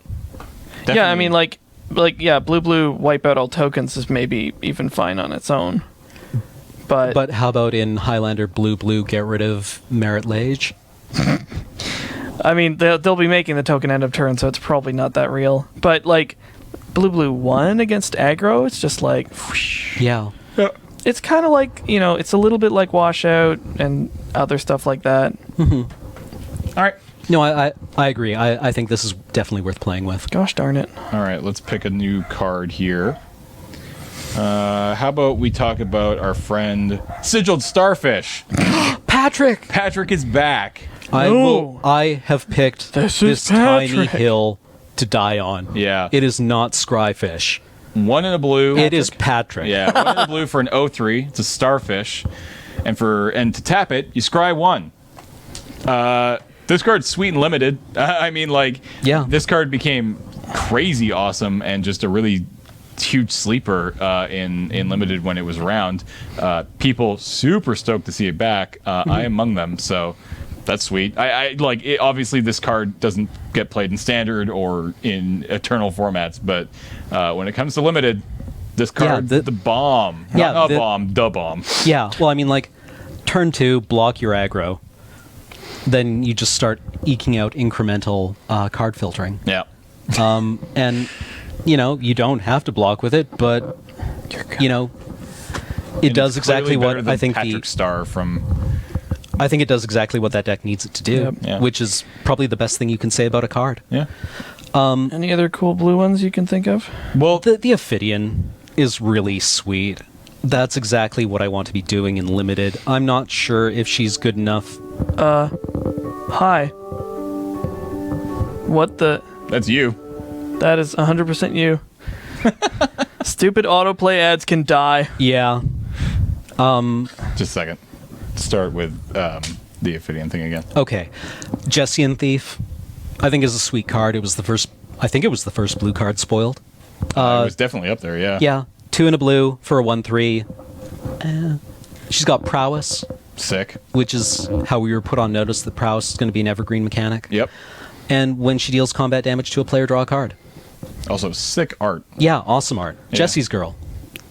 Yeah, I Definitely. mean, yeah, blue wipe out all tokens is maybe even fine on its own. But how about in Highlander, blue, get rid of Merit Lage? I mean, they'll be making the token end of turn, so it's probably not that real. But like, blue 1 against aggro, it's just like, whoosh. Yeah. It's kind of like, it's a little bit like washout and other stuff like that. All right. No, I agree. I think this is definitely worth playing with. Gosh darn it. All right, let's pick a new card here. How about we talk about our friend Sigiled Starfish? Patrick! Patrick is back. I have picked This is tiny Patrick. hill to die on. Yeah. It is not Scryfish. 1 in a blue. It is Patrick. Yeah, 1 in a blue for an 0/3. It's a Starfish. And to tap it, you scry 1. This card's sweet and limited. I mean, like, Yeah. this card became crazy awesome and just a really huge sleeper in limited when it was around. People super stoked to see it back. I am among them, so that's sweet. I like it, obviously this card doesn't get played in standard or in eternal formats, but when it comes to limited, this card the bomb. Yeah, Not a the- bomb, the bomb. Yeah, well, I mean, like, turn 2, block your aggro. Then you just start eking out incremental card filtering. Yeah. And, you don't have to block with it, but, it And does it's clearly exactly better what than I think Patrick Star from I think it does exactly what that deck needs it to do, Yep. Yeah. which is probably the best thing you can say about a card. Yeah. Any other cool blue ones you can think of? Well, The Ophidian is really sweet. That's exactly what I want to be doing in Limited. I'm not sure if she's good enough. Hi. What the? that's you. That is 100% you. Stupid autoplay ads can die. Yeah. Just a second. Start with the Ophidian thing again. Okay. Jessian Thief, I think, is a sweet card. It was the first. I think it was the first blue card spoiled. It was definitely up there, yeah. Yeah. 2 and a blue for a 1/3. She's got prowess, Sick. which is how we were put on notice that prowess is going to be an evergreen mechanic. Yep. And when she deals combat damage to a player, draw a card. Also, sick art. Yeah, awesome art. Yeah. Jesse's girl.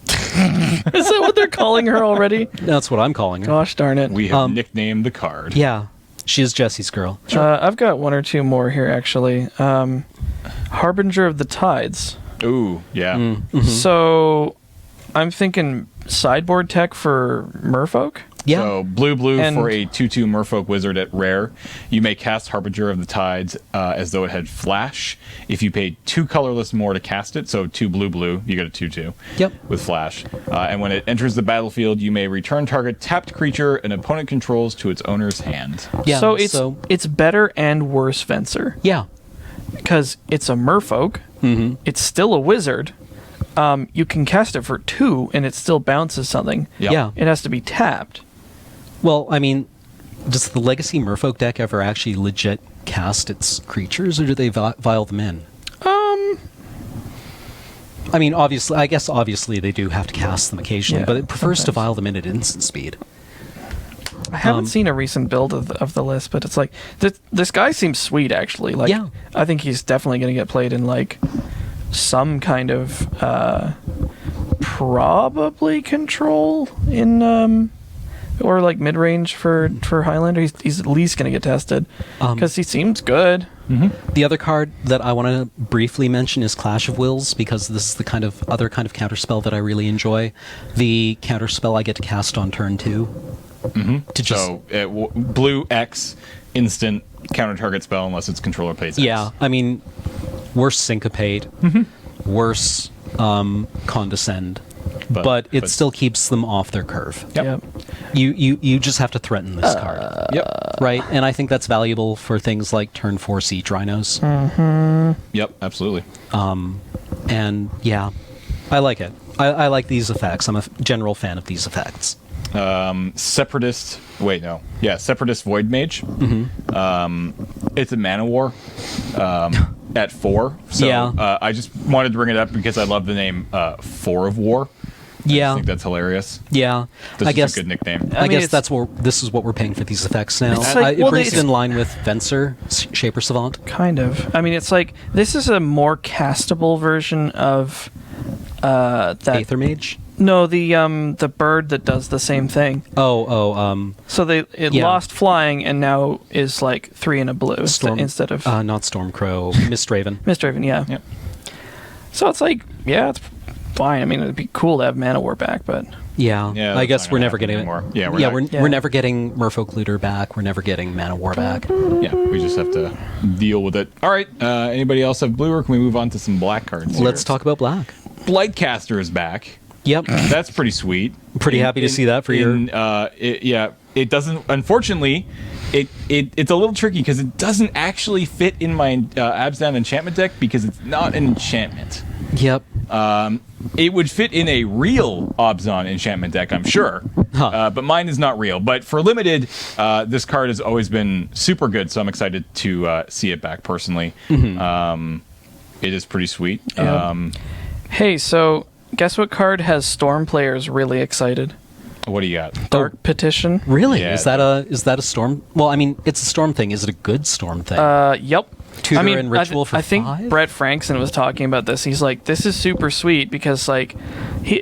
Is that what they're calling her already? That's what I'm calling her. Gosh darn it. We have nicknamed the card. Yeah, she is Jesse's girl. I've got one or two more here, actually. Harbinger of the Tides. Ooh, yeah. Mm-hmm. So, I'm thinking sideboard tech for Merfolk. Yeah. So blue And- for a 2/2 Merfolk Wizard at rare. You may cast Harbinger of the Tides as though it had flash. If you paid 2 colorless more to cast it, so 2 blue, you get a 2/2. Yep. With flash. And when it enters the battlefield, you may return target tapped creature an opponent controls to its owner's hand. Yeah. So it's better and worse Fencer. yeah. Because it's a Merfolk. Mm-hmm. It's still a wizard. You can cast it for 2 and it still bounces something. Yep. Yeah. It has to be tapped. Well, I mean, does the Legacy Merfolk deck ever actually legit cast its creatures, or do they vial them in? I mean, obviously they do have to cast them occasionally, Yeah, but it prefers to sometimes. vial them in at instant speed. I haven't seen a recent build of the list, but it's like this guy seems sweet actually. Like, Yeah. I think he's definitely going to get played in like some kind of probably control in or like mid range for Highlander. He's at least going to get tested because he seems good. The other card that I want to briefly mention is Clash of Wills, because this is the other kind of counterspell that I really enjoy. The counterspell I get to cast on turn 2. To just So blue X instant counter target spell unless its controller pays X. yeah, I mean, worse Syncopate, worse Condescend, but it but- still keeps them off their curve. Yep. You just have to threaten this card, Yep. right? And I think that's valuable for things like turn 4 Siege Rhinos. Yep. Absolutely. And yeah, I like it. I like these effects. I'm a general fan of these effects. Separatist. Wait, no. Yeah, Separatist Void Mage. It's a mana war at 4. So Yeah. I just wanted to bring it up because I love the name 4 of War. I Yeah, think that's hilarious. yeah. This I is guess a good nickname. I mean, guess it's- this is what we're paying for these effects now. It's like- It well, brings it it's- in line with Fencer, Shaper Savant. Kind of. I mean, it's like this is a more castable version of that. Aether Mage. No, the bird that does the same thing. So it Yeah. lost flying and now is like 3 and a blue Storm instead of not Stormcrow, Mistraven. Mistraven. Yeah. Yep. So it's like, yeah, it's fine. I mean, it'd be cool to have Mana War back, but Yeah, Yeah, I that's guess not we're gonna never happen getting anymore. it. Yeah, we're Yeah. never getting Merfolk Looter back. We're never getting Mana War back. Yeah, we just have to deal with it. All right. Anybody else have blue, or can we move on to some black cards? here? Let's talk about black. Blightcaster is back. Yep. That's pretty sweet. Pretty happy to see that for your- It doesn't. Unfortunately, it's a little tricky because it doesn't actually fit in my Abzan enchantment deck because it's not an enchantment. Yep. It would fit in a real Abzan enchantment deck, I'm sure. But mine is not real. But for limited, this card has always been super good, so I'm excited to see it back personally. It is pretty sweet. Yeah. Hey, so guess what card has Storm players really excited? What do you got? Dark Petition. Really? Yeah. Is that a storm? Well, I mean, it's a storm thing. Is it a good storm thing? Yep. Tutor and ritual for I think 5? Brett Frankson was talking about this. He's like, this is super sweet because like,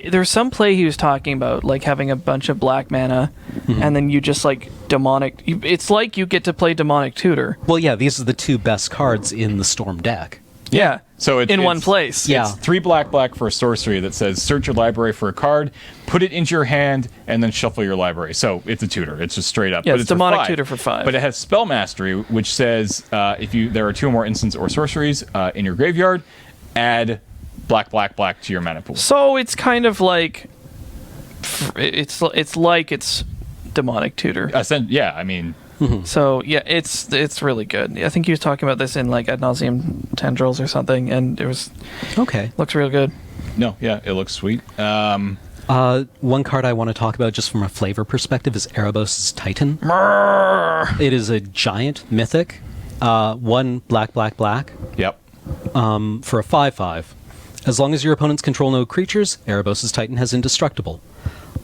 there's some play he was talking about, like having a bunch of black mana, and then you just like it's like you get to play demonic tutor. Well, yeah, these are the 2 best cards in the storm deck. Yeah. So in one place. Yeah. It's 3 black for a sorcery that says search your library for a card, put it into your hand, and then shuffle your library. So it's a tutor. It's just straight up. Yeah, but it's for demonic 5. tutor for 5. But it has spell mastery, which says if there are 2 or more instants or sorceries in your graveyard, add black to your mana pool. So it's kind of like it's demonic tutor. Yeah, I mean, So yeah, it's really good. I think he was talking about this in like Ad Nauseam Tendrils or something, and it was Okay. looks real good. no, yeah, it looks sweet. One card I want to talk about just from a flavor perspective is Erebos' Titan. It is a giant mythic. 1 black Yep. for a 5/5. As long as your opponents control no creatures, Erebos' Titan has indestructible.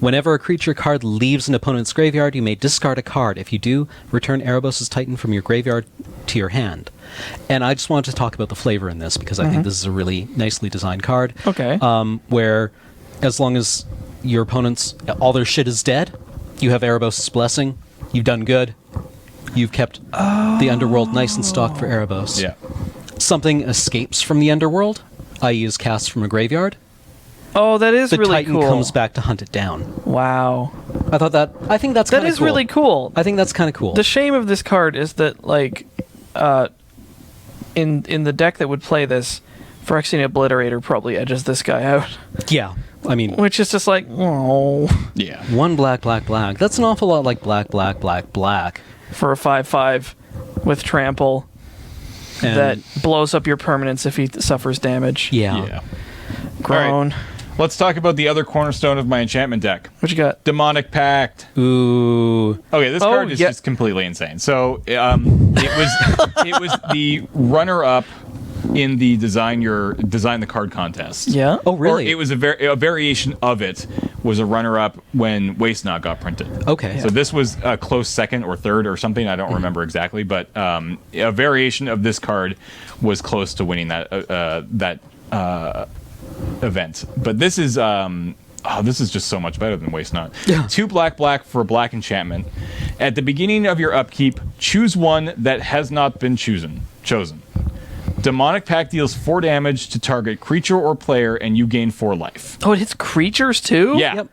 Whenever a creature card leaves an opponent's graveyard, you may discard a card. If you do, return Erebos' Titan from your graveyard to your hand. And I just wanted to talk about the flavor in this because I think this is a really nicely designed card. Okay. Where as long as your opponents, all their shit is dead, you have Erebos' Blessing, you've done good, you've kept the underworld nice and stocked for Erebos. Yeah. Something escapes from the underworld, i.e. is cast from a graveyard, Oh, that is the really Titan cool. comes back to hunt it down. Wow. I think that's That kind of is cool. really cool. I think that's kind of cool. The shame of this card is that, like, in the deck that would play this, Phyrexian Obliterator probably edges this guy out. Yeah. I mean, Which is just like, oh, Yeah. 1 black. That's an awful lot like black. for a 5/5 with trample And that blows up your permanents if he suffers damage. yeah. Yeah. Groan. Let's talk about the other cornerstone of my enchantment deck. What you got? Demonic Pact. Ooh. Okay, this Oh, card is yeah. just completely insane. So it was the runner-up in the design the card contest. Yeah. Oh, really? Or it was a variation of it was a runner-up when Waste Not got printed. Okay. So this was a close second or third or something. I don't remember exactly, but a variation of this card was close to winning that event. But this is just so much better than Waste Not. Yeah. 2 black for a black enchantment. At the beginning of your upkeep, choose one that has not been chosen. Demonic Pact deals 4 damage to target creature or player, and you gain 4 life. Oh, it hits creatures too? Yeah. Yep.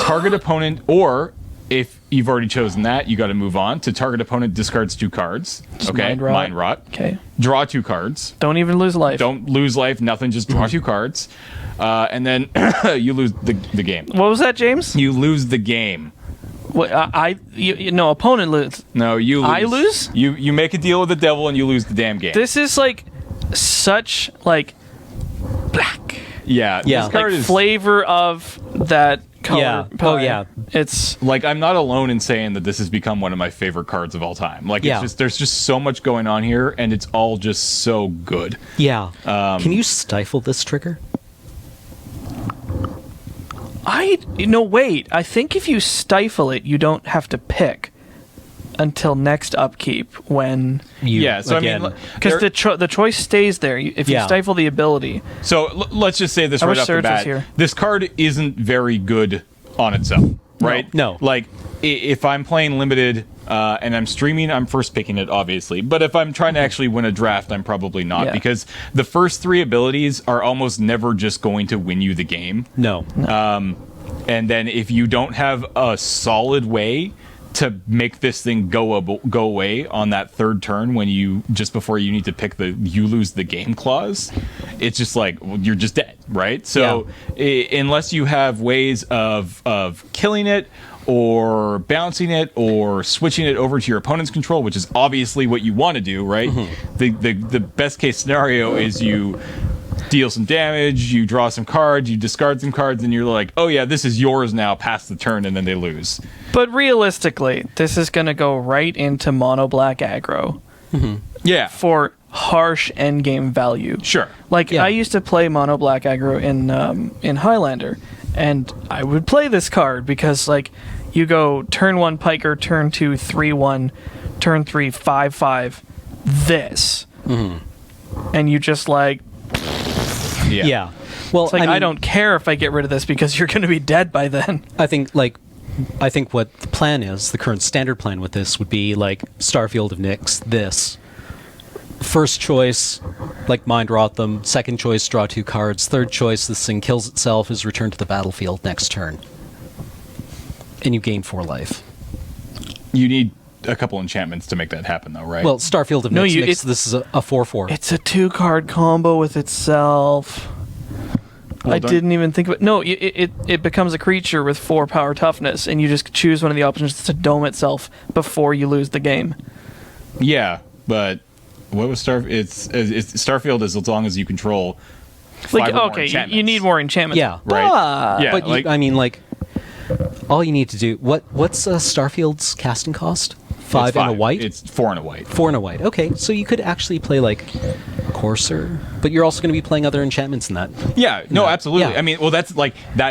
Target opponent, or if you've already chosen that, you got to move on to target opponent discards 2 cards. Okay, Mind Rot. Okay. Draw 2 cards. Don't even lose life. Don't lose life. Nothing. Just draw 2 cards, and then you lose the game. What was that, James? You lose the game. What, no, opponent lose. No, you lose. I lose? You make a deal with the devil and you lose the damn game. This is like such like black. Yeah. Yeah. This card Like is flavor of that color. Yeah. Oh, palette. yeah. It's like, I'm not alone in saying that this has become one of my favorite cards of all time. Like, Yeah. there's just so much going on here, and it's all just so good. Yeah. Can you stifle this trigger? wait. I think if you stifle it, you don't have to pick until next upkeep when You, Yeah, so again, I mean, because the choice stays there if you Yeah. stifle the ability. so let's just say this I right wish off the Serge was bat. here. This card isn't very good on its own, right? No. Like, if I'm playing limited and I'm streaming, I'm first picking it, obviously. But if I'm trying to actually win a draft, I'm probably not, Yeah. because the first 3 abilities are almost never just going to win you the game. no. And then if you don't have a solid way to make this thing go away on that 3rd turn, when you just before you need to pick you lose the game clause, it's just like, well, you're just dead, right? So unless you have ways of killing it or bouncing it or switching it over to your opponent's control, which is obviously what you want to do, right? The best case scenario is you deal some damage, you draw some cards, you discard some cards, and you're like, oh yeah, this is yours now, past the turn, and then they lose. But realistically, this is going to go right into mono black aggro Yeah, for harsh endgame value. sure. Like Yeah. I used to play mono black aggro in Highlander, and I would play this card because like you go turn 1 Piker, turn 2 3/1, turn 3 5/5, this, and you just like Yeah. Yeah. Well, it's like I mean, don't care if I get rid of this because you're going to be dead by then. I think what the plan is, the current standard plan with this would be like Starfield of Nyx, this, first choice, like mind rot them. Second choice, draw 2 cards. Third choice, this thing kills itself, is returned to the battlefield next turn. And you gain 4 life. You need a couple enchantments to make that happen, though, right? Well, Starfield of Nyx makes this is a 4/4. It's a 2-card combo with itself. Well I done. didn't even think of it. No, it becomes a creature with 4 power toughness, and you just choose one of the options to dome itself before you lose the game. Yeah, but what was it's Starfield is as long as you control 5 Like, or more okay, enchantments. you need more enchantments. Yeah. Right. Yeah, But like, I mean, like, all you need to do. What's Starfield's casting cost? 5 and a white. It's 4 and a white. 4 and a white. Okay, so you could actually play like Courser, but you're also going to be playing other enchantments in that. Yeah, no, absolutely. Yeah. I mean, well, that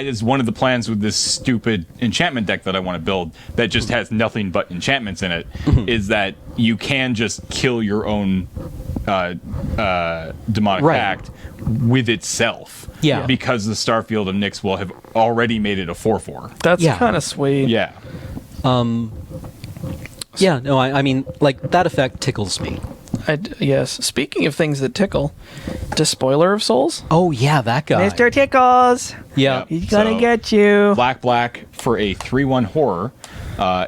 is one of the plans with this stupid enchantment deck that I want to build that just has nothing but enchantments in it. Is that you can just kill your own demonic Right. pact with itself. Yeah. because the Starfield of Nyx will have already made it a 4/4. That's Yeah. kind of sweet. Yeah, Yeah, no, I mean, like, that effect tickles me. Yes. Speaking of things that tickle, Despoiler of Souls? Oh, yeah, that guy. Mr. Tickles! Yeah. Yep. He's gonna So- get you. black for a 3/1 horror.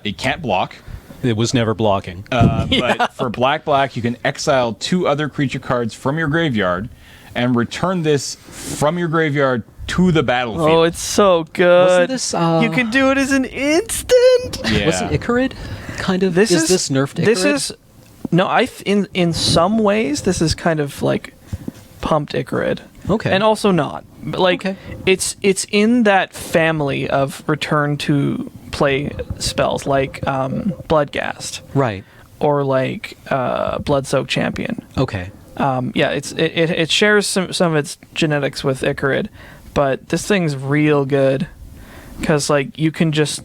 It can't block. It was never blocking. But for black, you can exile 2 other creature cards from your graveyard and return this from your graveyard to the battlefield. Oh, it's so good. Wasn't this, you can do it as an instant. yeah. Wasn't Icarid kind of? This is this nerfed Icarid? This is no. In some ways, this is kind of like pumped Icarid. Okay. And also not. But like Okay. it's in that family of return to play spells like Bloodghast right. or like Bloodsoaked Champion. Okay. Yeah, it shares some of its genetics with Icarid, but this thing's real good because like you can just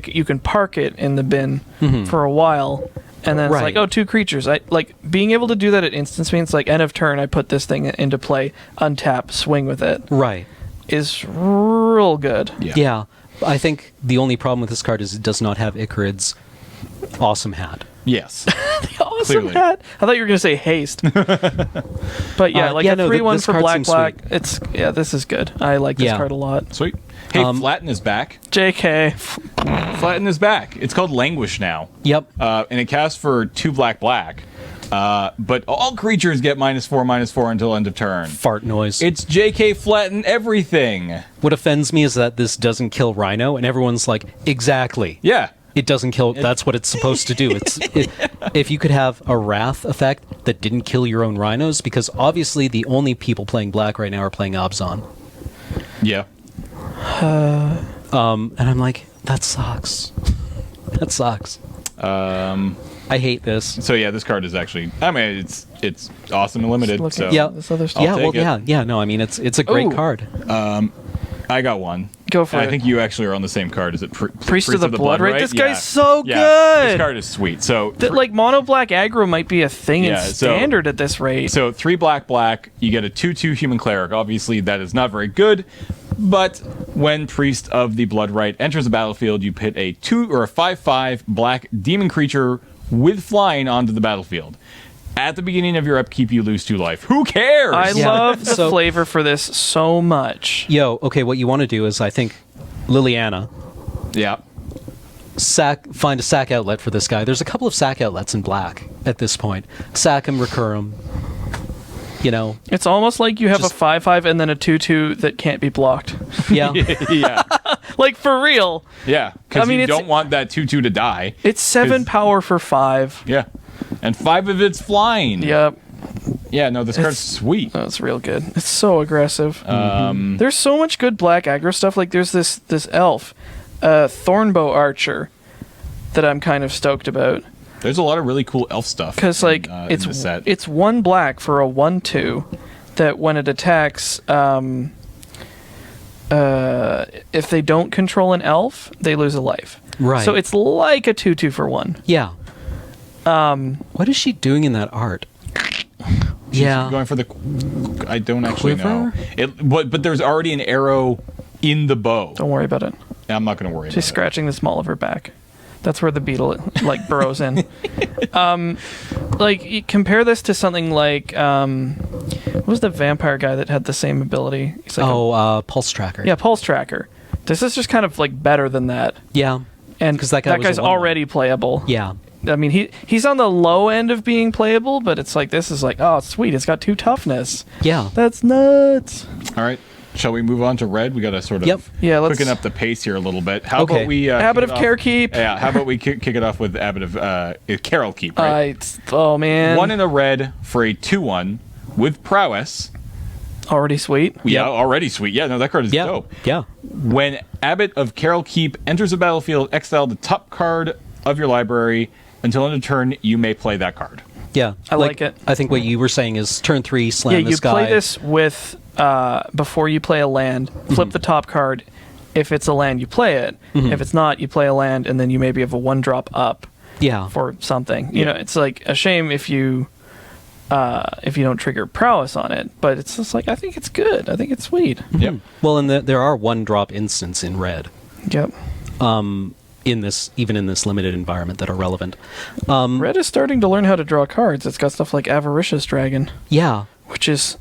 you can park it in the bin for a while, and then it's Right. like 2 creatures. I like being able to do that at instance means like end of turn. I put this thing into play, untap, swing with it Right. is real good. Yeah. I think the only problem with this card is it does not have Icarid's awesome hat. Yes. Awesome Clearly. hat. I thought you were gonna say haste. But yeah, like yeah, a no, 3/1 this for card black. seems sweet. It's this is good. I like this Yeah. card a lot. Sweet. Hey, Flatten is back. JK. Flatten is back. It's called Languish now. Yep. And it casts for 2 black. But all creatures get -4/-4 until end of turn. Fart noise. It's JK Flatten everything. What offends me is that this doesn't kill Rhino, and everyone's like, exactly. Yeah. It doesn't kill. That's what it's supposed to do. If you could have a Wrath effect that didn't kill your own Rhinos, because obviously the only people playing black right now are playing Abzan. Yeah. And I'm like, that sucks. That sucks. I hate this. So yeah, this card is actually. I mean, it's awesome and limited. Looking So at Yeah. this other stuff. Yeah, take well, it. yeah. No, I mean, it's a great Ooh. card. I got one. Go for And it. I think you actually are on the same card. Is it Priest of the Blood, right? This guy's Yeah. so Yeah. good. This card is sweet. So That like mono black aggro might be a thing in Yeah, so- standard at this rate. So 3 black, you get a 2/2 human cleric. Obviously, that is not very good. But when Priest of the Bloodright enters the battlefield, you put a 2 or a 5/5 black demon creature with flying onto the battlefield. At the beginning of your upkeep, you lose 2 life. Who cares? I Yeah. love the So- flavor for this so much. Yo, okay, what you want to do is, I think, Liliana, Yeah. find a sack outlet for this guy. There's a couple of sack outlets in black at this point. Sack him, recur him. You know, It's almost like you have Just- a 5/5 and then a 2/2 that can't be blocked. yeah. Yeah. Like for real. Yeah. Because I mean, you it's- don't want that 2/2 to die. It's 7 'Cause- power for 5. Yeah. And 5 of it's flying. Yep. Yeah, no, this card's It's- sweet. That's real good. It's so aggressive. There's so much good black aggro stuff. Like there's this elf, Thornbow Archer, that I'm kind of stoked about. There's a lot of really cool elf stuff. Because like in this set. it's 1 black for a 1/2 that when it attacks, if they don't control an elf, they lose a life. Right. So it's like a 2/2 for 1. Yeah. What is she doing in that art? Yeah. Going for the. I don't actually know. Quiver? But there's already an arrow in the bow. Don't worry about it. I'm not going to worry She's about scratching the small of her back. That's where the beetle like burrows in. Like you compare this to something like what was the vampire guy that had the same ability? He's like Pulse Tracker. yeah, Pulse Tracker. This is just kind of like better than that. Yeah. And 'Cause that guy was guy's a one-one. already playable. Yeah. I mean, he's on the low end of being playable, but it's like this is like, oh, sweet, it's got 2 toughness. Yeah. That's nuts. All right. Shall we move on to red? We got to sort of Yeah, let's- quicken up the pace here a little bit. How Okay. about we Abbot kick of it off- Carekeep. Yeah. How about we kick it off with Abbot of Carol Keep? Right. Oh man, 1 in a red for a 2/1 with prowess. already sweet. Yeah, already sweet. Yeah, no, that card is Yeah. dope. Yeah. When Abbot of Carol Keep enters the battlefield, exile the top card of your library. Until end of turn, you may play that card. Yeah. I like it. I think what you were saying is turn 3, slam Yeah, this you guy. play this with before you play a land. Flip the top card. If it's a land, you play it. If it's not, you play a land, and then you maybe have a 1-drop up Yeah. for something. You know, it's like a shame if you don't trigger prowess on it. But it's just like I think it's good. I think it's sweet. Yep. Well, and there are 1-drop instants in red. Yep. Even in this limited environment that are relevant. Red is starting to learn how to draw cards. It's got stuff like Avaricious Dragon, Yeah. which is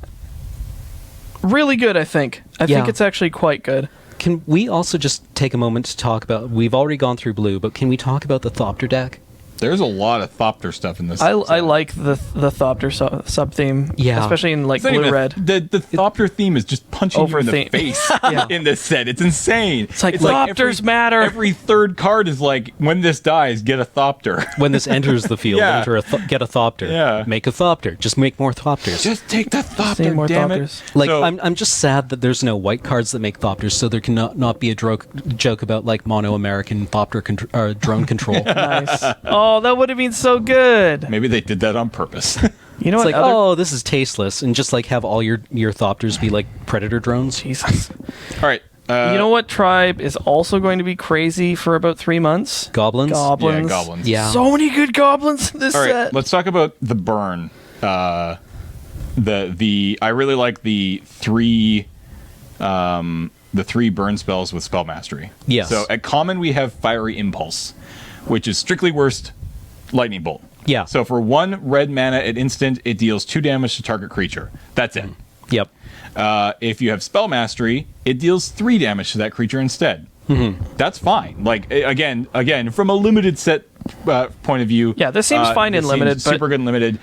really good. I think Yeah. it's actually quite good. Can we also just take a moment to talk about? We've already gone through blue, but can we talk about the Thopter deck? There's a lot of Thopter stuff in this. I set. like the Thopter sub theme, Yeah. especially in like It's not blue even red. The Thopter theme is just punching you in the Over-theme. face Yeah. in this set. It's insane. It's like Thopters matter. Every third card is like, when this dies, get a Thopter. When this enters the field, Yeah. get a Thopter. Yeah. Make a Thopter. Just make more Thopters. Just take the Need Thopter, more damn Thopters. it. Like So- I'm just sad that there's no white cards that make Thopters, so there can not be a joke about like mono American Thopter drone control. It's Nice. Oh, that would have been so good. Maybe they did that on purpose. You know what? like, oh, this is tasteless, and just like have all your Thopters be like predator drones. Jesus. All right. You know what tribe is also going to be crazy for about 3 months? Goblins. Yeah, Goblins. goblins. Yeah. So many good goblins in this All right. set. Let's talk about the burn. I really like the 3 burn spells with spell mastery. Yes. So at common we have Fiery Impulse, which is strictly worst lightning bolt. Yeah. So for 1 red mana at instant, it deals 2 damage to target creature. That's it. Yep. If you have spell mastery, it deals 3 damage to that creature instead. That's fine. Like again, from a limited set point of view. Yeah, this seems fine in this limited, seems but super good in limited.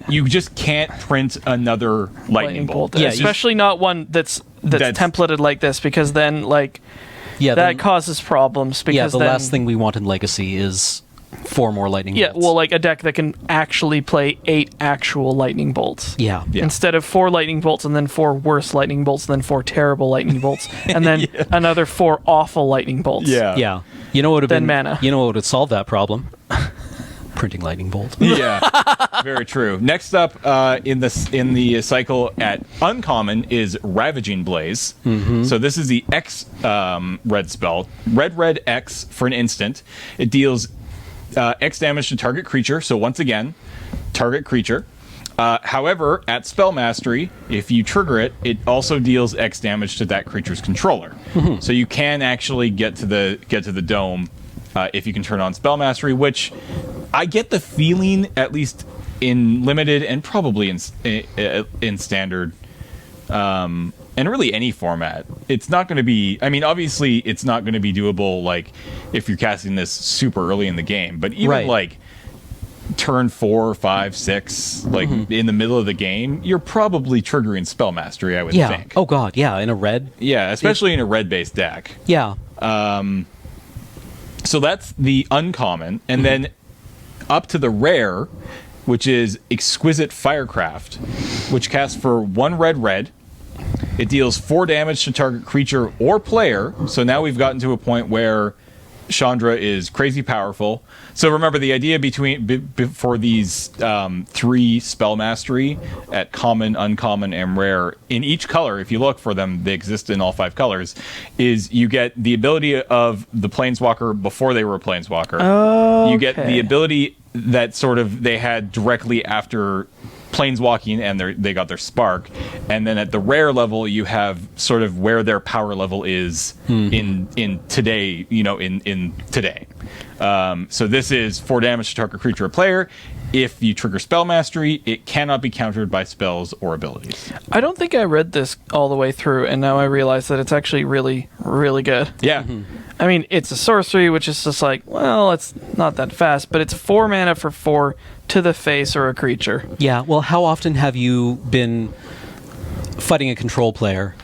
You just can't print another lightning bolt. Yeah, especially not one that's templated like this, because then like Yeah. that causes problems. Because yeah. The then, last thing we want in Legacy is 4 more lightning Yeah, bolts. well, like a deck that can actually play 8 actual lightning bolts. Yeah. Yeah. Instead of 4 lightning bolts and then 4 worse lightning bolts, and then 4 terrible lightning bolts, and then another 4 awful lightning bolts. Yeah. You know what would have Then been mana. You know what would have solved that problem? Printing lightning bolt. Yeah, very true. Next up in the cycle at uncommon is Ravaging Blaze. So this is the X red spell. Red X for an instant. It deals X damage to target creature. So once again, target creature. However, at spell mastery, if you trigger it, it also deals X damage to that creature's controller. So you can actually get to the dome if you can turn on spell mastery, which I get the feeling, at least in limited and probably in standard, and really any format, it's not going to be. I mean, obviously, it's not going to be doable like if you're casting this super early in the game. But even Right. like turn 4, 5, 6, like in the middle of the game, you're probably triggering spell mastery. I would Yeah. think. Oh God. Yeah. In a red. Yeah, especially in a red-based deck. Yeah. So that's the uncommon, and then up to the rare, which is Exquisite Firecraft, which casts for 1 red. It deals 4 damage to target creature or player. So now we've gotten to a point where Chandra is crazy powerful. So remember, the idea for these 3 spell mastery at common, uncommon, and rare in each color, if you look for them, they exist in all 5 colors, is you get the ability of the Planeswalker before they were a Planeswalker. You get the ability that sort of they had directly after planeswalking and they got their spark, and then at the rare level you have sort of where their power level is in today, in today. So this is 4 damage to target creature or player. If you trigger spell mastery, it cannot be countered by spells or abilities. I don't think I read this all the way through, and now I realize that it's actually really, really good. Yeah. I mean, it's a sorcery, which is just like, well, it's not that fast, but it's 4 mana for 4 to the face or a creature. Yeah, well, how often have you been fighting a control player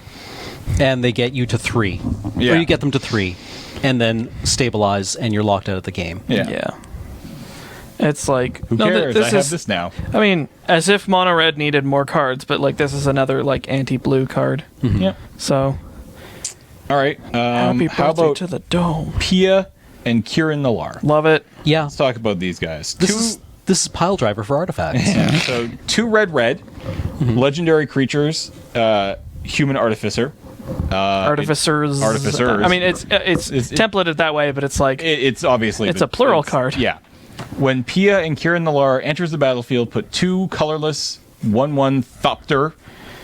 and they get you to 3? Yeah. Or you get them to 3 and then stabilize and you're locked out of the game. Yeah. It's like... Who cares? I have this now. I mean, as if mono red needed more cards, but like this is another like anti-blue card. Yep. So... All right. Happy How birthday about to the dome. Pia and Kieran Nalaar? Love it. Yeah. Let's talk about these guys. This is pile driver for artifacts. Yeah. So 2 red, legendary creatures, human artificer. Artificers. Artificers. I mean, it's templated that way, but it's like... It's obviously... It's a plural card. Yeah. When Pia and Kieran Nalaar enters the battlefield, put 2 colorless 1/1 Thopter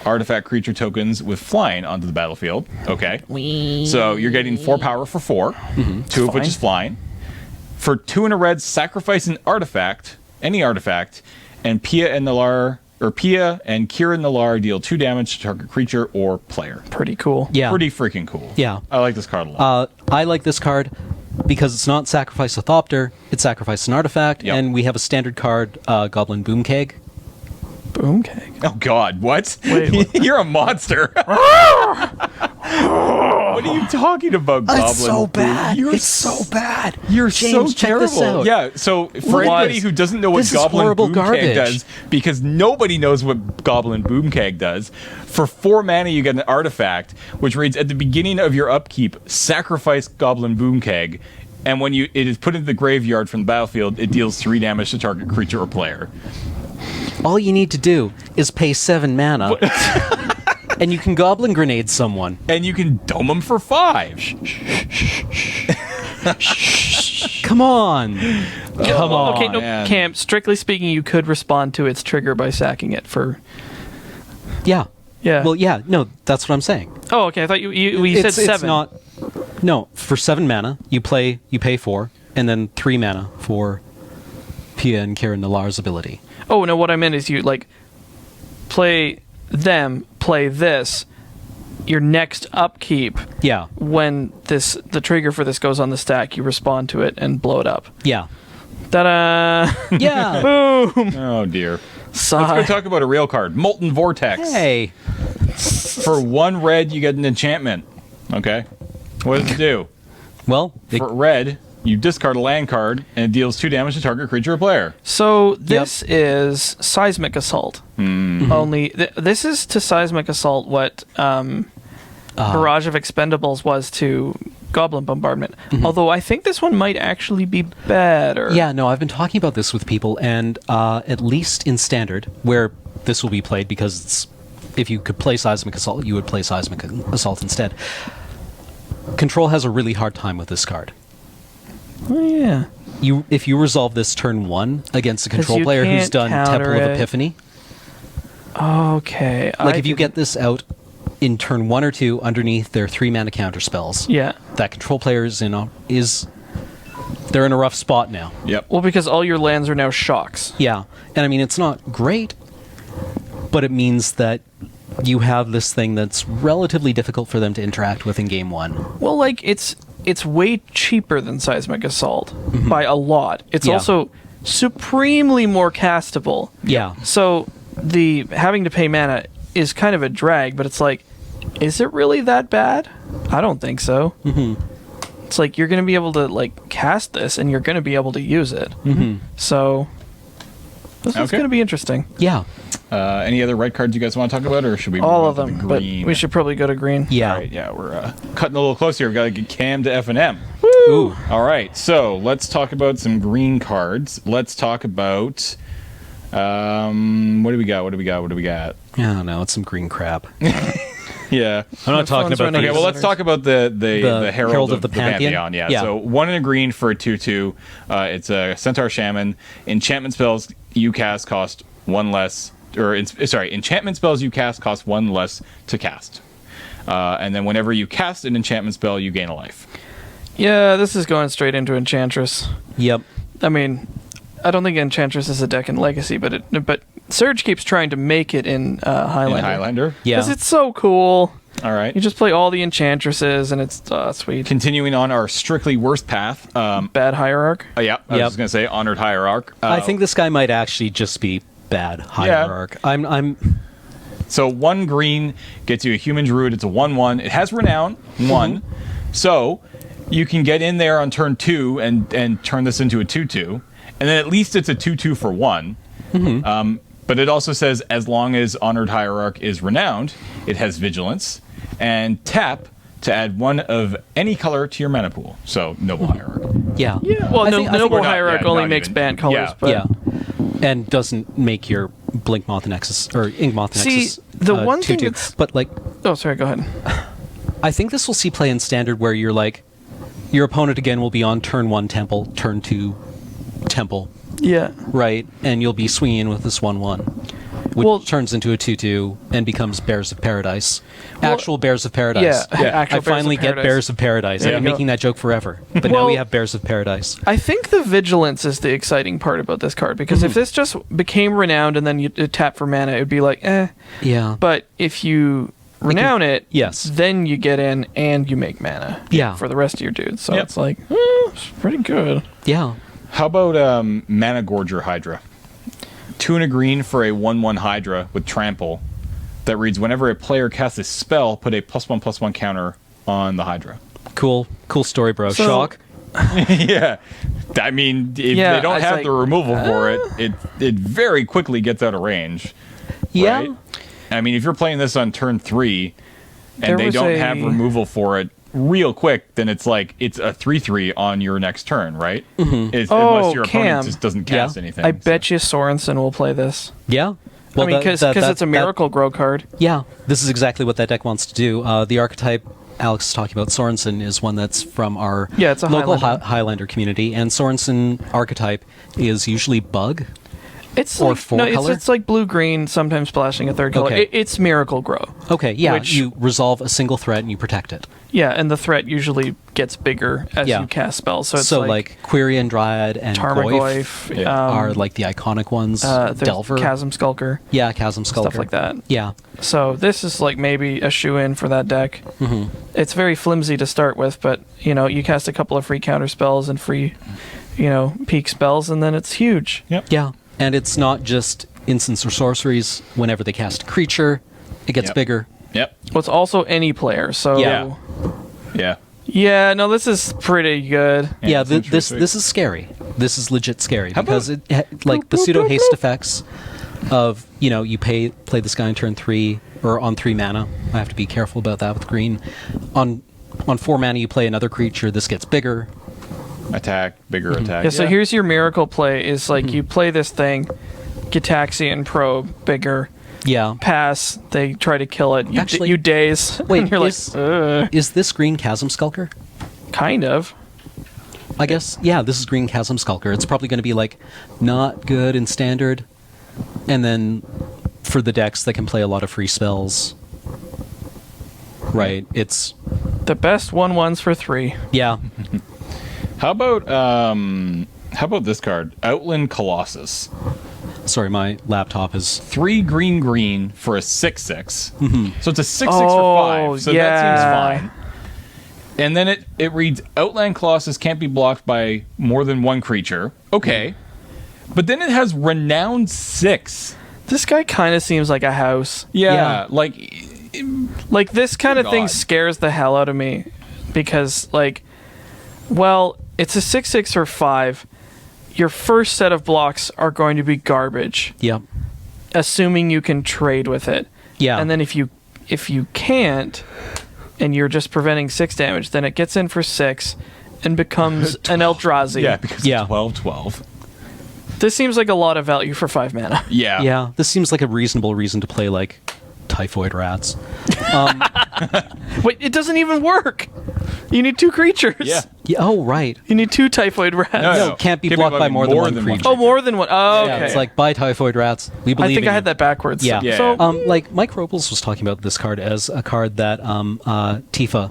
artifact creature tokens with flying onto the battlefield. Okay. So you're getting 4 power for 4, 2 of which is flying. For 2 and a red, sacrifice an artifact, any artifact, and Pia and Kieran Nalaar deal 2 damage to target creature or player. Pretty cool. Yeah. Pretty freaking cool. Yeah. I like this card a lot. I like this card because it's not sacrifice a Thopter, it's sacrifice an artifact, Yep. and we have a standard card, Goblin Boomkeg. Boomkeg. Oh God! What? Wait, what? You're a monster. What are you talking about, Goblin? It's so bad. You're It's so bad. You're James, so check terrible. this out. Yeah. So for What? anybody who doesn't know what This is Goblin horrible Boomkeg garbage. does, because nobody knows what Goblin Boomkeg does, for 4 mana you get an artifact which reads at the beginning of your upkeep, sacrifice Goblin Boomkeg, and when it is put into the graveyard from the battlefield, it deals 3 damage to target creature or player. All you need to do is pay 7 mana, and you can Goblin Grenade someone. And you can dome them for 5. Come on. Come on. Okay, no, man. Cam, strictly speaking, you could respond to its trigger by sacking it for... Yeah. Yeah. Well, yeah, no, that's what I'm saying. Oh, okay, I thought you said 7. It's not... No, for 7 mana, you pay 4, and then 3 mana for Pia and Kieran Nalaar's ability. Oh, no, what I meant is you, like, play this, your next upkeep, Yeah. when the trigger for this goes on the stack, you respond to it and blow it up. Yeah. Ta-da! Yeah. Boom! Oh dear. Sigh. Let's go talk about a real card. Molten Vortex. Hey. For 1 red, you get an enchantment. Okay. What does it do? Well, For red, you discard a land card, and it deals 2 damage to target creature or player. So this is Seismic Assault. Only this is to Seismic Assault what Barrage of Expendables was to Goblin Bombardment. Although I think this one might actually be better. yeah, no, I've been talking about this with people, and at least in Standard, where this will be played, because it's, if you could play Seismic Assault, you would play Seismic Assault instead. Control has a really hard time with this card. Oh, yeah. If you resolve this turn 1 against a 'Cause control you player who's can't done counter Temple of it. Epiphany, Okay. like if you get this out in turn 1 or 2 underneath their 3 mana counter spells, Yeah. that control player they're in a rough spot now. Yep. Well, because all your lands are now shocks. Yeah, and I mean, it's not great, but it means that you have this thing that's relatively difficult for them to interact with in game 1. Well, like it's way cheaper than Seismic Assault by a lot. It's Yeah. also supremely more castable. Yeah. So the having to pay mana is kind of a drag, but it's like, is it really that bad? I don't think so. It's like you're going to be able to like cast this, and you're going to be able to use it. So this is Okay. going to be interesting. Yeah. Any other red cards you guys want to talk about, or should we move All on of to them, the but green? we should probably go to green. Yeah. All right, yeah, we're cutting a little close here. We've got to get Cam to F&M. Ooh. All right, so let's talk about some green cards. Let's talk about... what do we got? Yeah, no, it's some green crap. Yeah. I'm not talking phone's about running Okay, these. well, let's talk about the Herald of the Pantheon. Yeah. Yeah. So 1 in a green for a 2/2. It's a Centaur Shaman. Enchantment spells you cast cost 1 less. enchantment spells you cast cost 1 less to cast. And then whenever you cast an enchantment spell, you gain a life. Yeah, this is going straight into Enchantress. Yep. I mean, I don't think Enchantress is a deck in Legacy, but Surge keeps trying to make it in Highlander. In Highlander? Yeah. Because it's so cool. All right. You just play all the Enchantresses, and it's sweet. Continuing on our strictly worst path. Bad Hierarch. Yeah, I was just going to say Honored Hierarch. I think this guy might actually just be bad Hierarch. I'm So 1 green gets you a Human Druid. It's a 1/1. It has Renown, 1. So you can get in there on turn 2 and turn this into a 2/2. And then at least it's a 2/2 for 1. But it also says as long as Honored Hierarch is Renowned, it has Vigilance. And tap to add 1 of any color to your mana pool. So Noble Hierarch. yeah. Well, I think- Noble we're not- Hierarch yeah, only not makes even. band colors, Yeah. but Yeah. And doesn't make your Blink Moth Nexus or Ink Moth See, Nexus. the one thing 2/2. that's- But like, oh, sorry, go ahead. I think this will see play in Standard where you're like, your opponent again will be on turn 1 Temple, turn 2 Temple, Yeah. right? And you'll be swinging in with this 1/1, which Well- turns into a 2/2 and becomes Bears of Paradise. Actual Bears of Paradise. Yeah, actual I finally Bears of get Bears of Paradise. I've There been you go. making that joke forever. But now Well- we have Bears of Paradise. I think the Vigilance is the exciting part about this card, because if this just became Renowned and then you tap for mana, it would be like, eh. Yeah. But if you Renown it, yes. then you get in and you make mana Yeah. for the rest of your dudes. So Yep. it's like, it's pretty good. Yeah. How about Mana Gorger Hydra? 2 and a green for a 1/1 Hydra with Trample that reads whenever a player casts a spell, put a +1/+1 counter on the Hydra. Cool story, bro. So- Shock. Yeah. I mean, if Yeah, they don't it's have like, the removal for it very quickly gets out of range. Yeah. Right? I mean, if you're playing this on turn 3 There and they was don't have removal for it real quick, then it's like it's a 3/3 on your next turn, right? Unless your opponent Cam. just doesn't cast Yeah. anything. I bet you Sorensen will play this. Yeah. I mean, because it's a Miracle Grow card. Yeah, this is exactly what that deck wants to do. The archetype Alex is talking about, Sorensen, is one that's from our Yeah, it's a local Highlander. Highlander community, and Sorensen archetype is usually bug. It's Or like, four no, color? it's like blue-green, sometimes splashing a third color. Okay. It's Miracle Grow. Okay, yeah, Which- you resolve a single threat and you protect it. Yeah, and the threat usually gets bigger as Yeah. you cast spells. So it's So like Quirion Dryad and Goyf Tarmogoyf, are like the iconic ones. there's Delver. Chasm Skulker, Yeah, Chasm Skulker. stuff like that. Yeah. So this is like maybe a shoe-in for that deck. Mm-hmm. It's very flimsy to start with, but you cast a couple of free counter spells and free, peak spells, and then it's huge. Yep. Yeah. And it's not just instants or sorceries. Whenever they cast a creature, it gets Yep. bigger. Yep. Well, it's also any player. So Yeah. Yeah. no, this is pretty good. Yeah, it's interesting. this is scary. This is legit scary How because like the pseudo haste effects of you play this guy on turn 3 or on 3 mana. I have to be careful about that with green. On 4 mana, you play another creature. This gets bigger. Attack, bigger attack. Yeah, so here's your miracle play is like you play this thing, Gitaxian Probe, bigger, Yeah. pass, they try to kill it, Actually- you daze. Wait, and you're is- like, ugh. Is this green Chasm Skulker? Kind of. I guess. Yeah, this is green Chasm Skulker. It's probably going to be like not good in standard, and then for the decks that can play a lot of free spells. Right. It's The best 1/1s for 3. yeah. How about this card? Outland Colossus. Sorry, my laptop is 3 green for a 6/6. So it's a 6/6 Oh, for 5. So that yeah. seems fine. And then it reads Outland Colossus can't be blocked by more than 1 creature. Okay. But then it has Renowned 6. This guy kind of seems like a house. Yeah. Like this kind of thing God. scares the hell out of me because well, it's a 6/6 for 5. Your first set of blocks are going to be garbage, yeah. assuming you can trade with it. Yeah. And then if you can't, and you're just preventing 6 damage, then it gets in for 6 and becomes an Eldrazi. Yeah, because Yeah. it's 12/12. This seems like a lot of value for 5 mana. Yeah. Yeah, this seems like a reasonable reason to play like Typhoid Rats. Wait, it doesn't even work. You need 2 creatures. Yeah. Yeah, oh, right. You need 2 typhoid rats. No. Can't be blocked by more than one creature. Oh, more than one. Oh, Yeah, okay. it's like, bye, typhoid rats. We believe I think in I had you. that backwards. Yeah. Yeah. So, Like Mike Robles was talking about this card as a card that Tifa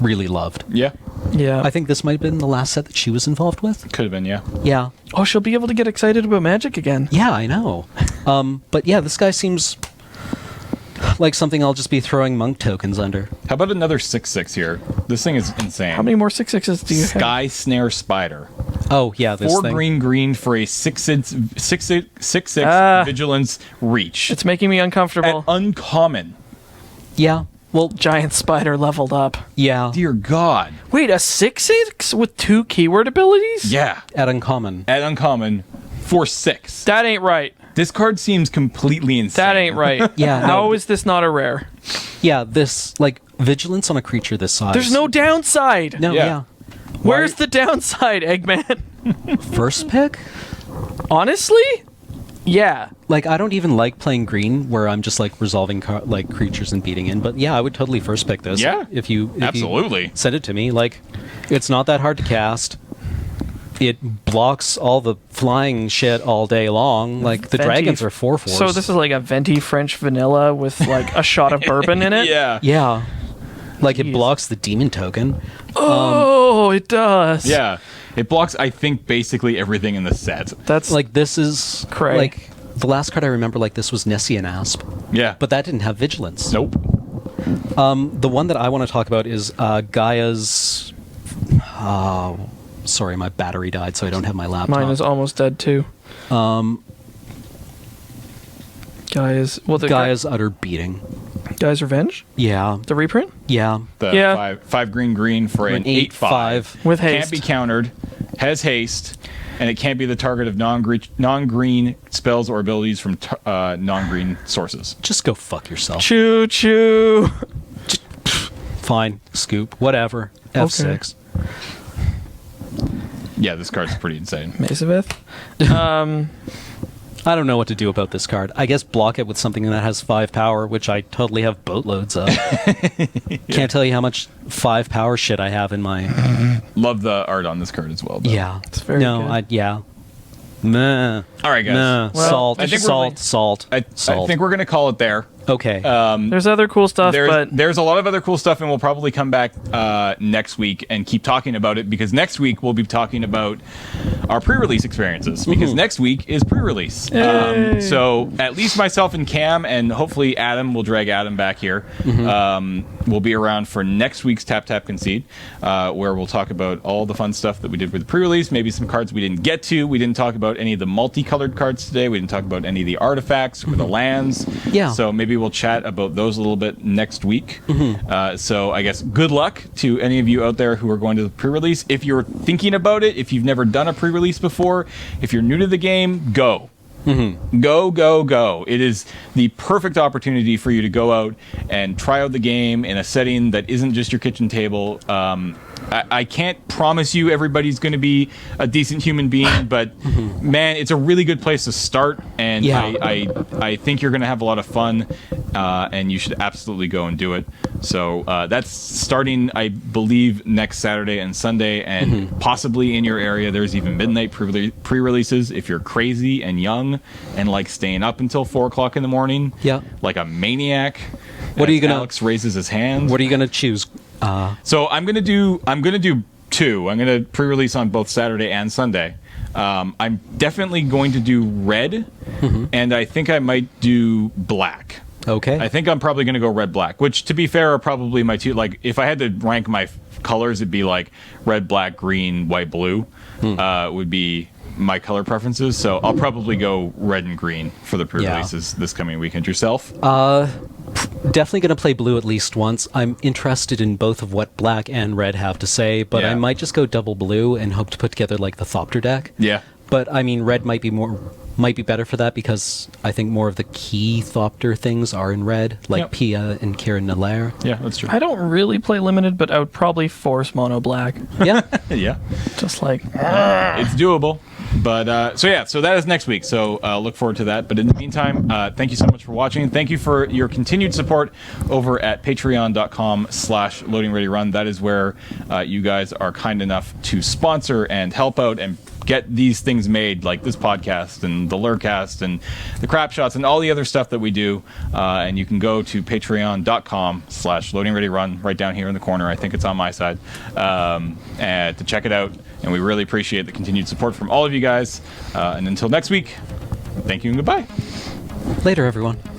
really loved. Yeah. yeah. I think this might have been the last set that she was involved with. Could have been, yeah. Yeah. Oh, she'll be able to get excited about Magic again. Yeah, I know. But yeah, this guy seems like something I'll just be throwing monk tokens under. How about another 6/6 here? This thing is insane. How many more 6/6s do you have? Sky Snare Spider. Oh, yeah, this 4 thing. green for a 6/6 Ah. vigilance reach. It's making me At uncomfortable. uncommon. Yeah. Well, Giant spider leveled up. yeah. Dear God. Wait, a 6/6 with 2 keyword abilities? Yeah. At uncommon. At uncommon for 6. That ain't right. This card seems completely insane. That ain't right. Yeah, no, How is this not a rare? Yeah, this, like, vigilance on a creature this size. There's no downside. No, Yeah. yeah. Where's the downside, Eggman? First pick? Honestly? Yeah. Like, I don't even like playing green, where I'm just, like, resolving, like, creatures and beating in. But, yeah, I would totally first pick this. Yeah. If you Absolutely. send it to me. Like, it's not that hard to cast. It blocks all the flying shit all day long. Like, the Venti- dragons are 4/4s. So this is like a venti French vanilla with like a shot of bourbon in it? Yeah. Yeah. Like, Jeez. it blocks the demon token. Oh, it does. Yeah. It blocks, I think, basically everything in the set. That's like Like, this is... Cray. Like, the last card I remember like this was Nessie and Asp. Yeah. But that didn't have vigilance. Nope. The one that I want to talk about is Gaia's... sorry, my battery died, so I don't have my laptop. mine is almost dead too. Gaia's Gaia's Utter Beating. Gaia's Revenge? Yeah. The reprint? Yeah. The Yeah. five green for an An 8/5. 8/5. With Can't haste. be countered, has haste, and it can't be the target of non-green spells or abilities from non-green sources. Just go fuck yourself. Choo choo. Fine. Scoop. Whatever. F6. Yeah, this card's pretty insane. Mesavith. I don't know what to do about this card. I guess block it with something that has 5 power, which I totally have boatloads of. Can't tell you how much 5 power shit I have in my... Love the art on this card as well. Though. Yeah. It's very no, good. yeah. Meh. All right, guys. Nah. Well, salt. I think we're Salt. really- Salt. I Salt. think we're going to call it there. Okay. There's other cool stuff, but There's a lot of other cool stuff, and we'll probably come back next week and keep talking about it, because next week we'll be talking about our pre-release experiences, because next week is pre-release. Yay. So at least myself and Cam, and hopefully Adam, we'll drag Adam back here, we'll be around for next week's Tap Tap Concede, where we'll talk about all the fun stuff that we did with the pre-release, maybe some cards we didn't get to. We didn't talk about any of the multicolored cards today. We didn't talk about any of the artifacts or the lands. Yeah. So maybe we'll chat about those a little bit next week. So I guess good luck to any of you out there who are going to the pre-release. If you're thinking about it, if you've never done a pre-release before, if you're new to the game, go. Go, go, go. It is the perfect opportunity for you to go out and try out the game in a setting that isn't just your kitchen table. I can't promise you everybody's going to be a decent human being, but man, it's a really good place to start, and Yeah. I think you're going to have a lot of fun, and you should absolutely go and do it. So that's starting, I believe, next Saturday and Sunday, and possibly in your area. There's even midnight pre-releases if you're crazy and young and like staying up until 4 o'clock in the morning. Yeah. Like a maniac. What are you As gonna- Alex raises his hand. What are you going to choose? So I'm gonna do two. I'm gonna pre-release on both Saturday and Sunday. I'm definitely going to do red, and I think I might do black. Okay. I think I'm probably going to go red black, which, to be fair, are probably my two. Like, if I had to rank my colors, it'd be like red, black, green, white, blue. Would be my color preferences. So I'll probably go red and green for the pre-releases this coming weekend. Yourself? Definitely going to play blue at least once. I'm interested in both of what black and red have to say, but Yeah. I might just go double blue and hope to put together like the Thopter deck. Yeah. But I mean, red might be better for that, because I think more of the key Thopter things are in red, like Yep. Pia and Kieran Nalair. Yeah, that's true. I don't really play limited, but I would probably force mono black. Yeah. Yeah. Just like It's doable. So that is next week. So look forward to that. But in the meantime, thank you so much for watching. Thank you for your continued support over at patreon.com/loadingreadyrun. That is where you guys are kind enough to sponsor and help out and get these things made, like this podcast and the Lurcast and the Crap Shots and all the other stuff that we do. And you can go to patreon.com/loadingreadyrun right down here in the corner. I think it's on my side, and to check it out. And we really appreciate the continued support from all of you guys. And until next week, thank you and goodbye. Later, everyone.